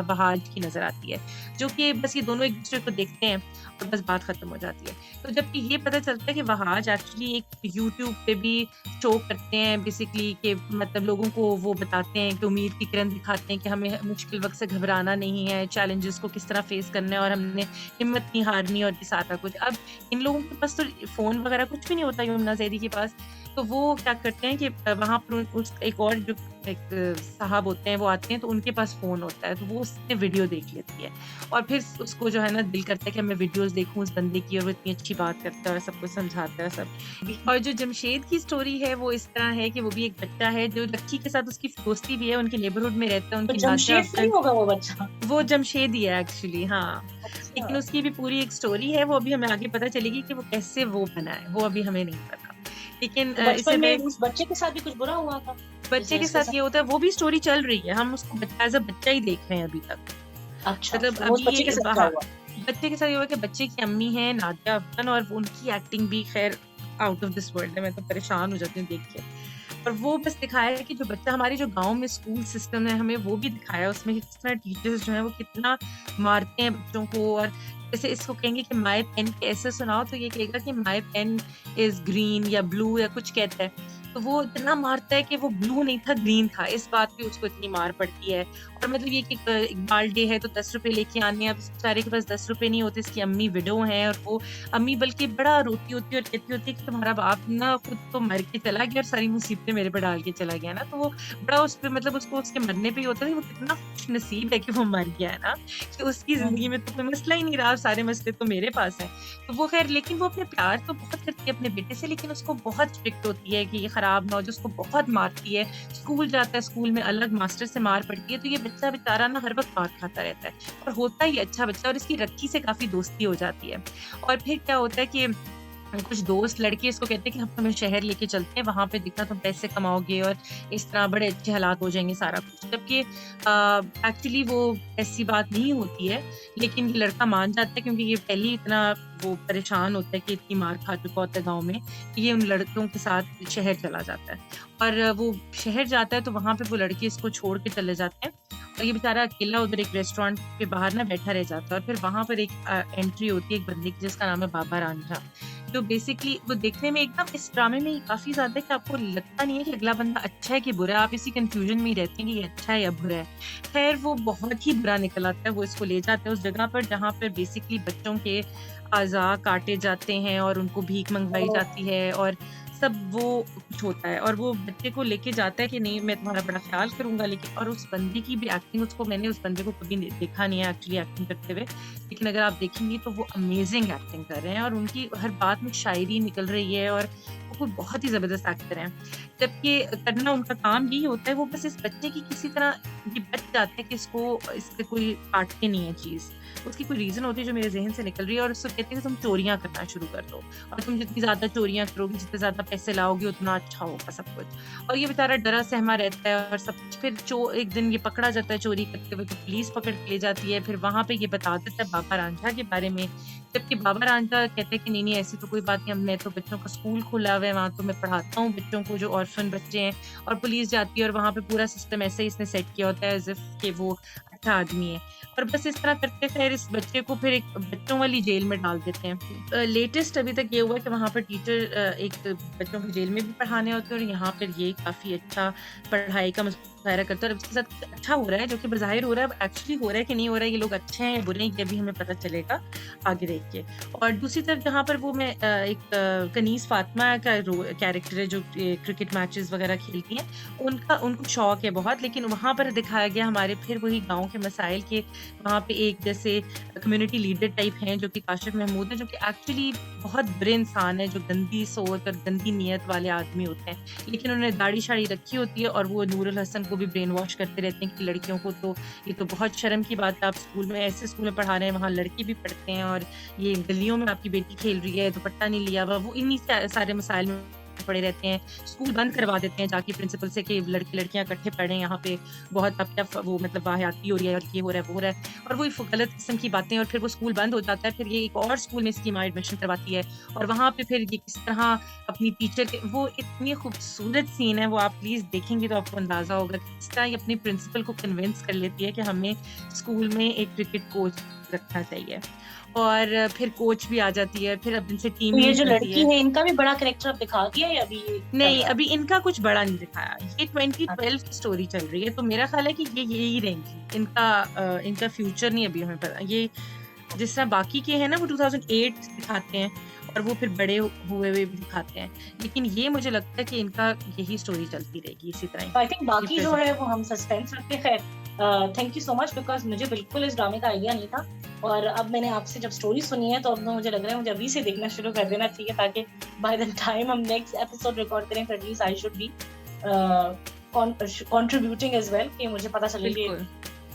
वहाज की नज़र आती है, जो कि बस ये दोनों एक-दूसरे को देखते हैं और बस बात खत्म हो जाती है। तो जबकि ये पता चलता है कि वहाज एक्चुअली एक यूट्यूब पे भी शो करते हैं बेसिकली कि मतलब लोगों को वो बताते हैं कि उम्मीद की किरण दिखाते हैं कि हमें मुश्किल वक़्त से घबराना नहीं है, चैलेंजेस को किस तरह फेस करना है और हमने हिम्मत नहीं हारनी और ये सारा कुछ। अब इन लोगों के पास तो फ़ोन वगैरह कुछ भी नहीं होता यमुना ज़ैदी के पास, तो वो क्या करते हैं कि वहाँ पर उस एक और जो एक साहब होते हैं वो आते हैं तो उनके पास फ़ोन होता है, तो वो उससे वीडियो देख लेती है और फिर उसको जो है ना दिल करता है कि मैं वीडियोज़ देखूँ उस बंदे की और वो इतनी अच्छी बात करता है और सब कुछ समझाता है सब। और जो जमशेद की स्टोरी है वो इस तरह है कि वो भी एक बच्चा है जो लक्की के साथ उसकी दोस्ती भी है, उनके नेबरहुड में रहता है, तो उनकी नादिया जमशेद तो नहीं अफजल। होगा वो बच्चा? वो जमशेद ही है एक्चुअली, हाँ। अच्छा। लेकिन उसकी भी पूरी एक स्टोरी है, वो अभी हमें आगे पता चलेगी कि वो कैसे वो बना है, वो अभी हमें नहीं पता। लेकिन तो इससे बचपन मैं में उस बच्चे के साथ भी कुछ बुरा हुआ था? बच्चे जैसे के इसके साथ साथ? ये होता है, वो भी स्टोरी चल रही है, हम उसको एज़ अ बच्चा ही देख रहे हैं अभी तक। अच्छा, मतलब तो वो उस अभी बच्चे के ये साथ क्या हाँ, हुआ? बच्चे के साथ ये हुआ कि बच्चे की अम्मी हैं नादिया अफ़ज़ल और उनकी एक्टिंग भी ख़ैर आउट ऑफ दिस वर्ल्ड है, मैं तो परेशान हो जाती हूँ देख के। और वो बस दिखाया है कि जो बच्चा हमारे जो गाँव में स्कूल सिस्टम है, हमें वो भी दिखाया है उसमें कि किस तरह टीचर्स जो हैं वो कितना मारते हैं बच्चों को और जैसे इसको कहेंगे कि माय पेन कैसे सुनाओ तो ये कहेगा कि माय पेन इज़ ग्रीन या ब्लू या कुछ कहता है। तो वो इतना मारता है कि वो ब्लू नहीं था ग्रीन था, इस बात पे उसको इतनी मार पड़ती है। और मतलब ये कि इकबाल डे है तो ₹10 लेके आने हैं, अब इस बेचारे के पास ₹10 नहीं होते, इसकी अम्मी विडो हैं और वो अम्मी बल्कि बड़ा रोती होती है और कहती होती है कि तुम्हारा बाप ना खुद तो मर के चला गया और सारी मुसीबतें मेरे पे डाल के चला गया ना, तो वो बड़ा उस पे मतलब उसको उसके मरने पे ही होता है कि वो कितना खुशनसीब है कि वो मर गया है ना, कि उसकी हुँ, ज़िंदगी में तो कोई मसला ही नहीं रहा, सारे मसले तो मेरे पास हैं। तो वो ख़ैर लेकिन वो अपने प्यार तो बहुत करती है अपने बेटे से लेकिन उसको बहुत स्ट्रिक्ट होती है कि ये खराब ना हो, जो उसको बहुत मारती है। स्कूल जाता है, स्कूल में अलग मास्टर से मार पड़ती है, तो ये बच्चा बेचारा ना हर वक़्त मार खाता रहता है और होता ही अच्छा बच्चा और इसकी रक्की से काफ़ी दोस्ती हो जाती है। और फिर क्या होता है कि कुछ दोस्त लड़के इसको कहते हैं कि हम तुम्हें शहर लेके चलते हैं, वहाँ पे दिखा तुम पैसे कमाओगे और इस तरह बड़े अच्छे हालात हो जाएँगे सारा कुछ। जबकि एक्चुअली वो ऐसी बात नहीं होती है, लेकिन ये लड़का मान जाता है क्योंकि ये पहले ही इतना वो परेशान होता है कि इतनी मार खा चुका होता है गाँव में, कि ये उन लड़कों के साथ शहर चला जाता है। और वो शहर जाता है तो वहाँ पे वो लड़के इसको छोड़ के चले जाते हैं और ये बेचारा अकेला उधर एक रेस्टोरेंट के बाहर ना बैठा रह जाता है और फिर वहाँ पर एक एंट्री होती है एक बंदे की जिसका नाम है बाबा रांझा। जो बेसिकली वो देखने में एकदम इस ड्रामे में काफ़ी ज़्यादा है कि आपको लगता नहीं है कि अगला बंदा अच्छा है कि बुरा है, आप इसी कन्फ्यूज़न में ही रहते हैं कि ये अच्छा है या बुरा है। ख़ैर वो बहुत ही बुरा निकल आता है, वो इसको ले जाते हैं उस जगह पर जहाँ पर बेसिकली बच्चों के अज़ा काटे जाते हैं और उनको भीख मंगवाई ओह! जाती है और सब वो कुछ होता है और वो बच्चे को लेके जाता है कि नहीं मैं तुम्हारा बड़ा ख़्याल करूँगा लेकिन और उस बंदे की भी एक्टिंग उसको मैंने उस बंदे को कभी देखा नहीं है एक्चुअली एक्टिंग करते हुए। लेकिन अगर आप देखेंगी तो वो अमेज़िंग एक्टिंग कर रहे हैं और उनकी हर बात में शायरी निकल रही है और वो कोई बहुत ही ज़बरदस्त एक्टर हैं। जबकि करना उनका काम यही होता है वो बस इस बच्चे की किसी तरह ये बच जाते हैं कि इसको इससे कोई काटती नहीं है चीज़। उसकी कोई रीज़न होती है जो मेरे ज़हन से निकल रही है और उसको कहते हैं कि तुम चोरियाँ करना शुरू कर दो और तुम जितनी ज़्यादा चोरियाँ करोगे, जितने ज़्यादा पैसे लाओगे उतना अच्छा होगा सब कुछ। और ये बेचारा डरा सहमा रहता है और सब कुछ फिर एक दिन ये पकड़ा जाता है चोरी करते हुए तो पुलिस पकड़ के ले जाती है। फिर वहाँ पे ये बता देता है बाबा रांझा के बारे में। जबकि बाबा रांझा कहते हैं कि नहीं, नहीं ऐसी तो कोई बात नहीं, मैं तो बच्चों का स्कूल खोला हुआ है, वहाँ तो मैं पढ़ाता हूँ बच्चों को जो ऑर्फन बच्चे हैं। और पुलिस जाती है और वहाँ पे पूरा सिस्टम ऐसे ही इसने सेट किया होता है एज़ इफ कि वो अच्छा आदमी है। और बस इस तरह करते फिर इस बच्चे को फिर एक बच्चों वाली जेल में डाल देते हैं। लेटेस्ट अभी तक ये हुआ है कि वहाँ पर टीचर एक बच्चों की जेल में भी पढ़ाने होते हैं और यहाँ पर ये काफ़ी अच्छा पढ़ाई का मुज़ाहरा करता है और उसके साथ अच्छा हो रहा है जो कि बज़ाहिर हो रहा है, अब एक्चुअली हो रहा है कि नहीं हो रहा है, ये लोग अच्छे हैं या बुरे हैं, ये भी हमें पता चलेगा आगे देख के। और दूसरी तरफ जहाँ पर वो मैं कनीज़ फ़ातिमा का कैरेक्टर है जो क्रिकेट मैचेस वग़ैरह खेलती हैं, उनको शौक है बहुत लेकिन वहाँ पर दिखाया गया हमारे फिर वही गाँव के मसाइल के वहाँ पे एक जैसे कम्युनिटी लीडर टाइप हैं जो कि काशिफ महमूद हैं, जो कि एक्चुअली बहुत बुरे इंसान है, जो गंदी सोच और गंदी नीयत वाले आदमी होते हैं, लेकिन उन्होंने दाढ़ी शाड़ी रखी होती है और वो नूरुल हसन को भी ब्रेन वॉश करते रहते हैं कि लड़कियों को तो ये तो बहुत शर्म की बात है, आप स्कूल में ऐसे स्कूल में पढ़ा रहे हैं, वहाँ लड़के भी पढ़ते हैं और ये गलियों में आपकी बेटी खेल रही है, दुपट्टा नहीं लिया हुआ, वो इन्हीं सारे मसाइल में पड़े रहते हैं। स्कूल बंद करवा देते हैं जाके प्रिंसिपल से कि लड़के लड़कियां इकट्ठे पढ़ें, यहाँ पे बहुत अब क्या वो मतलब वाहियाती हो रही है और ये हो रहा है वो हो रहा है, और वो गलत किस्म की बातें, और फिर वो स्कूल बंद हो जाता है, फिर ये एक और स्कूल में इसकी माँ एडमिशन करवाती है और वहाँ पे फिर ये किस तरह अपनी टीचर के, वो इतनी खूबसूरत सीन है, वो आप प्लीज देखेंगे तो आपको अंदाजा होगा कि किस तरह ये अपनी प्रिंसिपल को कन्विंस कर लेती है कि हमें स्कूल में एक क्रिकेट कोच रखना चाहिए, और फिर कोच भी आ जाती है, फिर अब इनसे टीम तो ये मीट जो होती लड़की है। है इनका भी बड़ा कैरेक्टर अब दिखा दिया है या अभी ये चल नहीं, रहा है? अभी इनका कुछ बड़ा नहीं दिखाया। ये 2012 की स्टोरी चल रही है, तो मेरा ख़्याल है कि ये यही रहेंगी। इनका फ्यूचर नहीं अभी हमें पता। ये जिस तरह बाकी के हैं ना, वो 2008 दिखाते हैं और वो फिर बड़े हुए भी दिखाते हैं। लेकिन ये मुझे लगता है कि इनका यही स्टोरी चलती रहेगी इसी तरह आई थिंक बाकी ही। जो है वो हम सस्पेंस रखते हैं। Thank you so much, because मुझे बिल्कुल इस ड्रामे का आइडिया नहीं था, और अब मैंने आपसे जब स्टोरी सुनी है तो अब तो मुझे लग रहा है मुझे अभी से देखना शुरू कर देना चाहिए, ताकि बाय द टाइम हम नेक्स्ट एपिसोड रिकॉर्ड करें तो at least I should be contributing as well, कि मुझे पता चले कि बिल्कुल।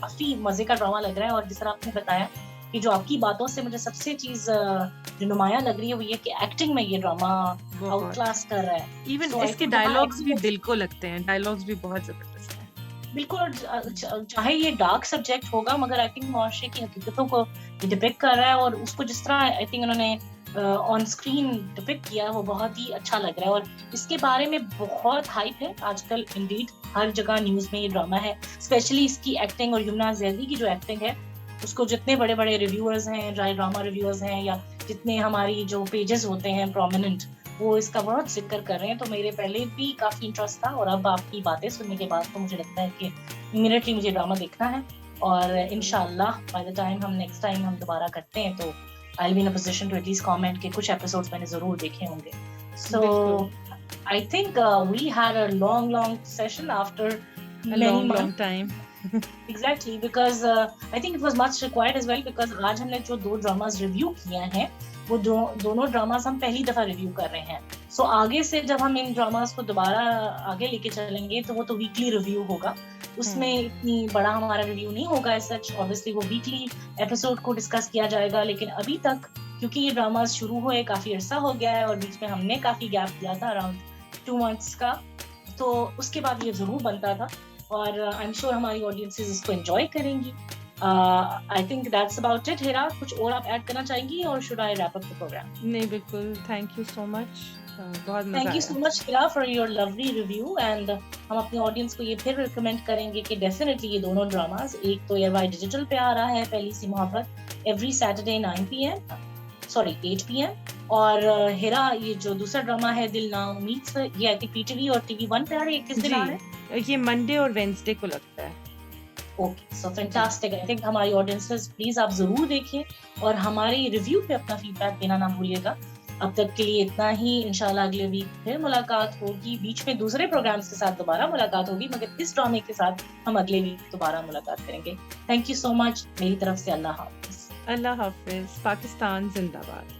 काफी मजे का ड्रामा लग रहा है। और जिस तरह आपने बताया कि जो आपकी बातों से मुझे सबसे चीज जो नुमाया लग रही है वो ये कि एक्टिंग में ये ड्रामा बहुत। आउटक्लास कर रहा है। इवन So I इसके think जहाँ डायलॉग्स भी acting- दिल को लगते हैं। डायलॉग्स भी बहुत ज़बरदस्त हैं। बिल्कुल, और चाहे ये डार्क सब्जेक्ट होगा, मगर आई थिंक मुआशरे की हकीकतों को डिपिक्ट कर रहा है, और उसको जिस तरह आई थिंक उन्होंने ऑन स्क्रीन डिपिक्ट किया वो बहुत ही अच्छा लग रहा है। और इसके बारे में बहुत हाइप है आजकल, इंडीड हर जगह न्यूज में ये ड्रामा है, स्पेशली इसकी एक्टिंग और यमुना जैदी की जो एक्टिंग है उसको जितने बड़े बड़े रिव्यूअर्स हैं, ड्रामा रिव्यूअर्स हैं, या जितने हमारी जो पेजेस होते हैं प्रोमिनेंट, वो इसका बहुत जिक्र कर रहे हैं। तो मेरे पहले भी काफी इंटरेस्ट था, और अब आपकी बातें सुनने के बाद तो मुझे लगता है कि इमीडिएटली मुझे ड्रामा देखना है, और इंशाल्लाह बाय द टाइम हम नेक्स्ट टाइम हम दोबारा करते हैं तो I will be in a position to at least comment कि कुछ एपिसोड्स मैंने जरूर देखे होंगे। So I think we had a long session after long time. Exactly, because I think it was much required as well, because आज हमने जो 2 dramas review किए हैं वो दोनों ड्रामास हम पहली दफा रिव्यू कर रहे हैं। सो आगे से जब हम इन ड्रामास को दोबारा आगे लेके चलेंगे तो वो तो वीकली रिव्यू होगा, उसमें इतनी बड़ा हमारा रिव्यू नहीं होगा एज सच। ऑब्वियसली वो वीकली एपिसोड को डिस्कस किया जाएगा, लेकिन अभी तक क्योंकि ये ड्रामास शुरू हुए काफी अरसा हो गया है और बीच में हमने काफी गैप दिया था अराउंड 2 months का, तो उसके बाद ये जरूर बनता था, और आई एम श्योर हमारी ऑडियंसेस इसको एंजॉय करेंगी। I think that's about it. Hira, कुछ और आप ऐड करना चाहेंगी और should I wrap up the program? नहीं, बिल्कुल। Thank you so much. बहुत मजा थैंक यू आया। So much Hira for your lovely review, and हम अपनी ऑडियंस को ये फिर रिकमेंड करेंगे कि डेफिनेटली ये दोनों ड्रामास, एक तो एयरवाई डिजिटल पे आ रहा है पहली सी मोहब्बत एवरी सैटरडे 8 PM, और हिरा ये जो दूसरा ड्रामा है दिल ना उम्मीद से, ये आई थिंक पीटीवी और TV1 पे आ रही है, किस दिन आ रहा है? ये मंडे और वेंसडे को लगता है। Okay, so fantastic. I think हमारी ऑडियंसेस प्लीज आप जरूर देखिए और हमारी रिव्यू पे अपना फीडबैक देना ना भूलिएगा। अब तक के लिए इतना ही, इंशाल्लाह अगले वीक फिर मुलाकात होगी, बीच में दूसरे प्रोग्राम्स के साथ दोबारा मुलाकात होगी, मगर इस ड्रामे के साथ हम अगले वीक दोबारा मुलाकात करेंगे। थैंक यू सो मच, मेरी तरफ से अल्लाह हाफिज। अल्लाह हाफिज। पाकिस्तान जिंदाबाद।